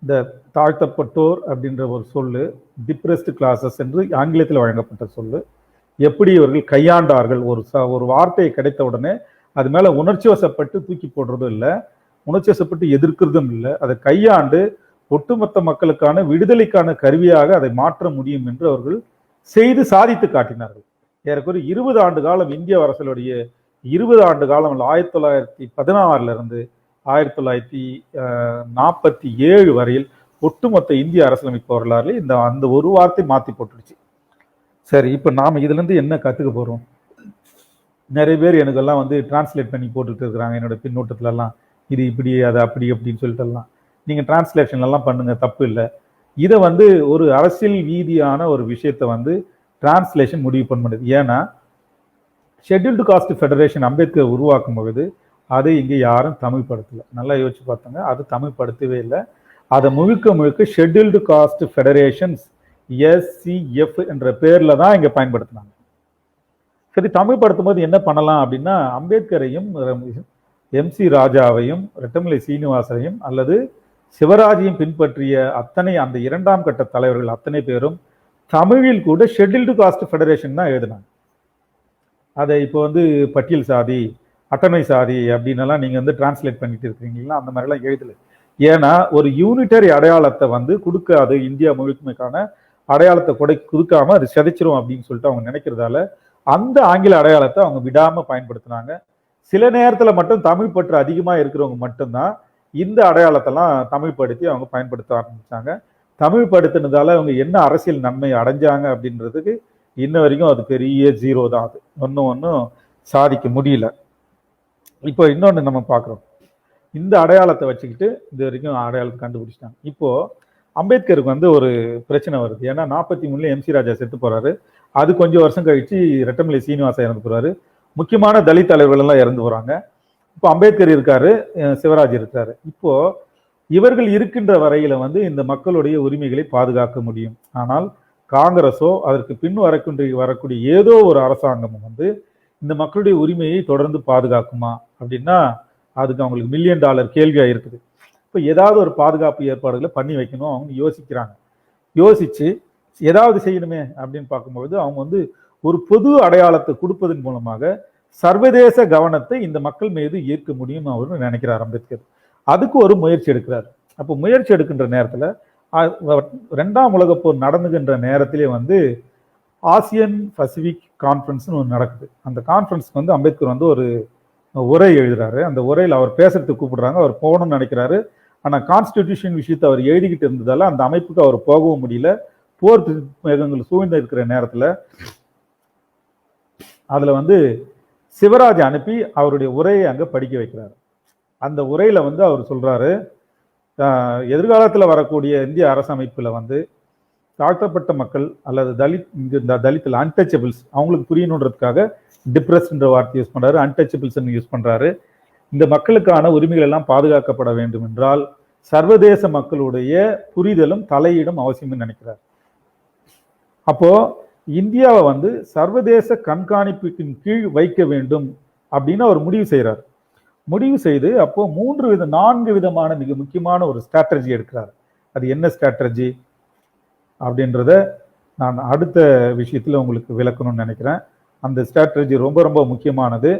S1: இந்த தாழ்த்தப்பட்டோர் அப்படின்ற ஒரு சொல்லு, டிப்ரெஸ்டு கிளாஸஸ் என்று ஆங்கிலத்தில் வழங்கப்பட்ட சொல்லு, எப்படி இவர்கள் கையாண்டார்கள். ஒரு வார்த்தையை கிடைத்த உடனே அது மேல உணர்ச்சி வசப்பட்டு தூக்கி போடுறதும் இல்லை, உணர்ச்சி வசப்பட்டு எதிர்க்கிறதும் இல்லை. அதை கையாண்டு ஒட்டுமொத்த மக்களுக்கான விடுதலைக்கான கருவியாக அதை மாற்ற முடியும் என்று அவர்கள் செய்து சாதித்து காட்டினார்கள். ஏறக்குறைய 20 ஆண்டு காலம் இந்திய அரசுடைய 20 ஆண்டு காலம் 1916 இருந்து 1947 வரையில் ஒட்டுமொத்த இந்திய அரசியலமைப்பு வரலாறு அந்த ஒரு வார்த்தை மாத்தி போட்டுடுச்சு. சரி, இப்ப நாம இதுல இருந்து என்ன கத்துக்க போறோம்? நிறைய பேர் எனக்கெல்லாம் வந்து டிரான்ஸ்லேட் பண்ணி போட்டுட்டு இருக்கிறாங்க என்னோட பின்னோட்டத்துல எல்லாம், இது இப்படி அது அப்படி அப்படின்னு சொல்லிட்டு எல்லாம். நீங்க டிரான்ஸ்லேஷன் எல்லாம் பண்ணுங்க, தப்பு இல்லை. இதை வந்து ஒரு அரசியல் ரீதியான ஒரு விஷயத்த வந்து டிரான்ஸ்லேஷன் முடிவு பண்ணுது. ஏன்னா ஷெட்யூல்டு காஸ்ட் ஃபெடரேஷன் அம்பேத்கர் உருவாக்கும் பொழுது அதை இங்கே யாரும் தமிழ்படுத்தலை. நல்லா யோசிச்சு பார்த்தாங்க, அது தமிழ்படுத்தவே இல்லை. அதை முழுக்க ஷெட்யூல்டு காஸ்ட் ஃபெடரேஷன்ஸ் SCF என்ற பேர்ல தான் இங்க பயன்படுத்தினாங்க. சரி, தமிழ்படுத்தும் போது என்ன பண்ணலாம் அப்படின்னா, அம்பேத்கரையும் MC ராஜாவையும் ரெட்டமலை சீனிவாசனையும் அல்லது சிவராஜையும் பின்பற்றிய அத்தனை அந்த 2ஆம் கட்ட தலைவர்கள் அத்தனை பேரும் தமிழில் கூட ஷெட்யூல்டு காஸ்ட் ஃபெடரேஷன் தான் எழுதினாங்க. அதை இப்போ வந்து பட்டியல் சாதி, அட்டமை சாதி அப்படின்னு நீங்க வந்து டிரான்ஸ்லேட் பண்ணிட்டு இருக்கீங்களா, அந்த மாதிரிலாம் எழுதல. ஏன்னா ஒரு யூனிட்டரி அடையாளத்தை வந்து கொடுக்காது, இந்தியா முழுமைக்கான அடையாளத்தை கொடுக்காம அது சிதைச்சிரும் அப்படின்னு சொல்லிட்டு அவங்க நினைக்கிறதால அந்த ஆங்கில அடையாளத்தை அவங்க விடாம பயன்படுத்தினாங்க. சில நேரத்துல மட்டும் தமிழ் பற்று அதிகமா இருக்கிறவங்க மட்டும்தான் இந்த அடையாளத்தெல்லாம் தமிழ்படுத்தி அவங்க பயன்படுத்த ஆரம்பிச்சாங்க. தமிழ்படுத்தினதால அவங்க என்ன அரசியல் நன்மை அடைஞ்சாங்க அப்படின்றதுக்கு இன்ன வரைக்கும் அது பெரிய 0 தான். அது ஒன்றும் சாதிக்க முடியல. இப்போ இன்னொன்று நம்ம பார்க்குறோம், இந்த அடையாளத்தை வச்சுக்கிட்டு இது வரைக்கும் அடையாளத்தை கண்டுபிடிச்சிட்டாங்க. இப்போ அம்பேத்கருக்கு வந்து ஒரு பிரச்சனை வருது. ஏன்னா 43ல MC ராஜா செத்து போறாரு. அது கொஞ்சம் வருஷம் கழிச்சு ரெட்டமலை சீனிவாசன் இறந்து போறாரு. முக்கியமான தலித் தலைவர்கள் எல்லாம் இறந்து போறாங்க. இப்போ அம்பேத்கர் இருக்காரு, சிவராஜ் இருக்காரு. இப்போ இவர்கள் இருக்கின்ற வரையில வந்து இந்த மக்களுடைய உரிமைகளை பாதுகாக்க முடியும். ஆனால் காங்கிரஸோ அதற்கு பின் வரக்கூடிய ஏதோ ஒரு அரசாங்கமும் வந்து இந்த மக்களுடைய உரிமையை தொடர்ந்து பாதுகாக்குமா அப்படின்னா அதுக்கு அவங்களுக்கு $1 மில்லியன் கேள்வியா இருக்குது. இப்போ ஏதாவது ஒரு பாதுகாப்பு ஏற்பாடுகளை பண்ணி வைக்கணும் அவங்க யோசிக்கிறாங்க. யோசிச்சு ஏதாவது செய்யணுமே அப்படின்னு பார்க்கும்பொழுது அவங்க வந்து ஒரு பொது அடையாளத்தை கொடுப்பதன் மூலமாக சர்வதேச கவனத்தை இந்த மக்கள் மீது ஈர்க்க முடியும் அவரு நினைக்கிறார் அம்பேத்கர். அதுக்கு ஒரு முயற்சி எடுக்கிறார். அப்போ முயற்சி எடுக்கின்ற நேரத்துல 2ஆம் உலகப் போர் நடந்துகின்ற நேரத்திலே வந்து ஆசியன் பசிபிக் கான்ஃபரன்ஸ்னு ஒன்று நடக்குது. அந்த கான்ஃபரன்ஸ்க்கு வந்து அம்பேத்கர் வந்து ஒரு உரை எழுதுறாரு. அந்த உரையில் அவர் பேசுறதுக்கு கூப்பிடுறாங்க. அவர் போகணும்னு நினைக்கிறாரு. ஆனா கான்ஸ்டிடியூஷன் விஷயத்தை அவர் எழுதிக்கிட்டு இருந்ததால அந்த அமைப்புக்கு அவர் போகவும் முடியல. போர் மேகங்கள் சூழ்ந்து இருக்கிற நேரத்துல அதுல வந்து சிவராஜ் அனுப்பி அவருடைய உரையை அங்க படிக்க வைக்கிறாரு. அந்த உரையில வந்து அவர் சொல்றாரு, எதிர்காலத்துல வரக்கூடிய இந்திய அரசமைப்புல வந்து தாழ்த்தப்பட்ட மக்கள் அல்லது தலித்தில் அன்டச்சபிள்ஸ் அவங்களுக்கு புரியணுன்றதுக்காக டிப்ரெஸ்ன்ற வார்த்தை யூஸ் பண்றாரு, அன்டச்சபிள்ஸ் யூஸ் பண்றாரு. இந்த மக்களுக்கான உரிமைகள் எல்லாம் பாதுகாக்கப்பட வேண்டும் என்றால் சர்வதேச மக்களுடைய புரிதலும் தலையீடும் அவசியம் நினைக்கிறார். அப்போ இந்தியாவை வந்து சர்வதேச கண்காணிப்பின் கீழ் வைக்க வேண்டும் அப்படின்னு அவர் முடிவு செய்கிறார். முடிவு செய்து அப்போ 4 விதமான மிக முக்கியமான ஒரு ஸ்ட்ராட்டஜி எடுக்கிறார். அது என்ன ஸ்ட்ராட்டஜி அப்படின்றத நான் அடுத்த விஷயத்துல உங்களுக்கு விளக்கணும்னு நினைக்கிறேன். அந்த ஸ்ட்ராட்டஜி ரொம்ப ரொம்ப முக்கியமானது.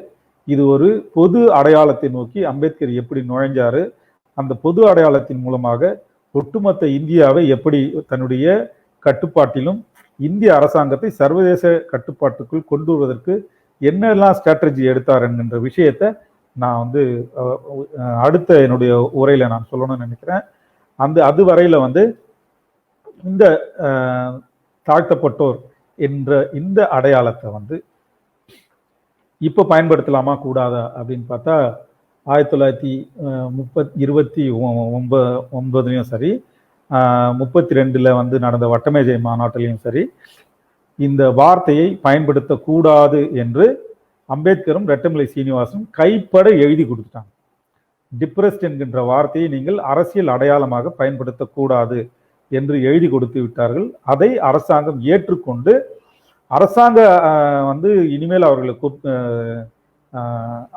S1: இது ஒரு பொது அடையாளத்தை நோக்கி அம்பேத்கர் எப்படி நுழைஞ்சாரு, அந்த பொது அடையாளத்தின் மூலமாக ஒட்டுமொத்த இந்தியாவை எப்படி தன்னுடைய கட்டுப்பாட்டிலும் இந்திய அரசாங்கத்தை சர்வதேச கட்டுப்பாட்டுக்குள் கொண்டு வருவதற்கு என்னெல்லாம் ஸ்ட்ராட்டஜி எடுத்தார் என்கின்ற விஷயத்தை நான் வந்து அடுத்த என்னுடைய உரையில நான் சொல்லணும்னு நினைக்கிறேன். அது வரையில வந்து இந்த தாழ்த்தப்பட்டோர் என்ற இந்த அடையாளத்தை வந்து இப்ப பயன்படுத்தலாமா கூடாதா அப்படின்னு பார்த்தா 1929 சரி, 32 வந்து நடந்த வட்டமேஜை மாநாட்டிலையும் சரி, இந்த வார்த்தையை பயன்படுத்தக்கூடாது என்று அம்பேத்கரும் ரெட்டமலை சீனிவாசனும் கைப்பட எழுதி கொடுத்துட்டாங்க. டிப்ரெஸ்ட் என்கின்ற வார்த்தையை நீங்கள் அரசியல் அடையாளமாக பயன்படுத்தக்கூடாது என்று எழுதி கொடுத்து விட்டார்கள். அதை அரசாங்கம் ஏற்றுக்கொண்டு அரசாங்க வந்து இனிமேல் அவர்களுக்கு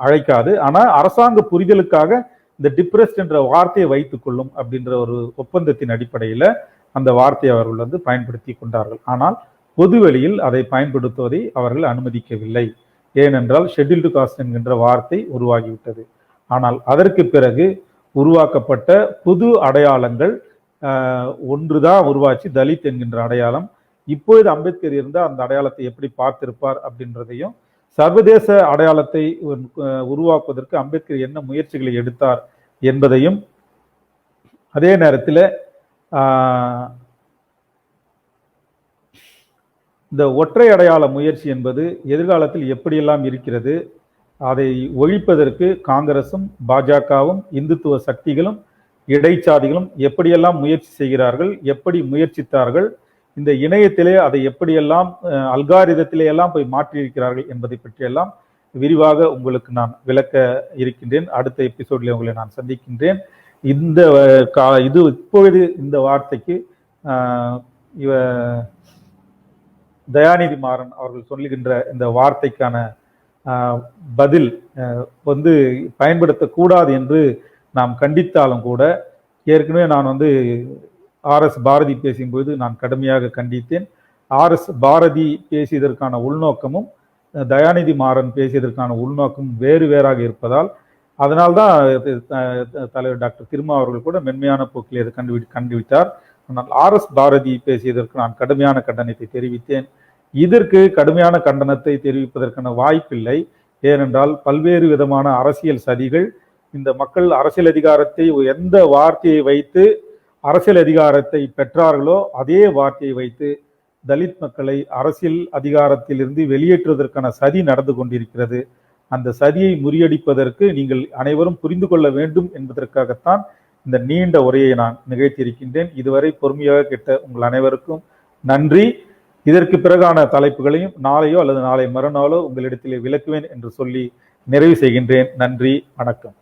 S1: அழைக்காது, ஆனா அரசாங்க புரிதலுக்காக இந்த டிப்ரெஸ்ட் என்ற வார்த்தையை வைத்துக் கொள்ளும் அப்படின்ற ஒரு ஒப்பந்தத்தின் அடிப்படையில அந்த வார்த்தையை அவர்கள் வந்து பயன்படுத்தி கொண்டார்கள். ஆனால் பொதுவெளியில் அதை பயன்படுத்துவதை அவர்கள் அனுமதிக்கவில்லை. ஏனென்றால் ஷெட்யூல்டு காஸ்ட் என்கின்ற வார்த்தை உருவாகிவிட்டது. ஆனால் அதற்கு பிறகு உருவாக்கப்பட்ட புது அடையாளங்கள் ஒன்றுதான் உருவாச்சு, தலித் என்கின்ற அடையாளம். இப்பொழுது அம்பேத்கர் இருந்தால் அந்த அடையாளத்தை எப்படி பார்த்திருப்பார் அப்படின்றதையும், சர்வதேச அடையாளத்தை உருவாக்குவதற்கு அம்பேத்கர் என்ன முயற்சிகளை எடுத்தார் என்பதையும், அதே நேரத்தில் இந்த ஒற்றை அடையாள முயற்சி என்பது எதிர்காலத்தில் எப்படியெல்லாம் இருக்கிறது, அதை ஒழிப்பதற்கு காங்கிரசும் பாஜகவும் இந்துத்துவ சக்திகளும் இடைச்சாதிகளும் எப்படியெல்லாம் முயற்சி செய்கிறார்கள், எப்படி முயற்சித்தார்கள், இந்த இணையத்திலே அதை எப்படியெல்லாம் அல்காரிதத்திலே எல்லாம் போய் மாற்றியிருக்கிறார்கள் என்பதை பற்றியெல்லாம் விரிவாக உங்களுக்கு நான் விளக்க இருக்கின்றேன். அடுத்த எபிசோட்ல உங்களை நான் சந்திக்கின்றேன். இது இப்பொழுது இந்த வார்த்தைக்கு தயாநிதி மாறன் அவர்கள் சொல்லுகின்ற இந்த வார்த்தைக்கான பதில் வந்து பயன்படுத்தக்கூடாது என்று நாம் கண்டித்தாலும் கூட, ஏற்கனவே நான் வந்து RS பாரதி பேசும்போது நான் கடுமையாக கண்டித்தேன். RS பாரதி பேசியதற்கான உள்நோக்கமும் தயாநிதி மாறன் பேசியதற்கான உள்நோக்கமும் வேறு வேறாக இருப்பதால், அதனால்தான் தலைவர் டாக்டர் திருமா அவர்கள் கூட மென்மையான போக்கில் இதை கண்டுவிட்டார். ஆனால் RS பாரதி பேசியதற்கு நான் கடுமையான கண்டனத்தை தெரிவித்தேன். இதற்கு கடுமையான கண்டனத்தை தெரிவிப்பதற்கான வாய்ப்பில்லை. ஏனென்றால் பல்வேறு விதமான அரசியல் சதிகள், இந்த மக்கள் அரசியல் அதிகாரத்தை எந்த வார்த்தையை வைத்து அரசியல் அதிகாரத்தை பெற்றார்களோ அதே வார்த்தையை வைத்து தலித் மக்களை அரசியல் அதிகாரத்திலிருந்து வெளியேற்றுவதற்கான சதி நடந்து கொண்டிருக்கிறது. அந்த சதியை முறியடிப்பதற்கு நீங்கள் அனைவரும் புரிந்து கொள்ள வேண்டும் என்பதற்காகத்தான் இந்த நீண்ட உரையை நான் நிகழ்த்தியிருக்கின்றேன். இதுவரை பொறுமையாக கேட்ட உங்கள் அனைவருக்கும் நன்றி. இதற்கு பிறகான தலைப்புகளையும் நாளையோ அல்லது நாளை மறுநாளோ உங்களிடத்திலே விளக்குவேன் என்று சொல்லி நிறைவு செய்கின்றேன். நன்றி, வணக்கம்.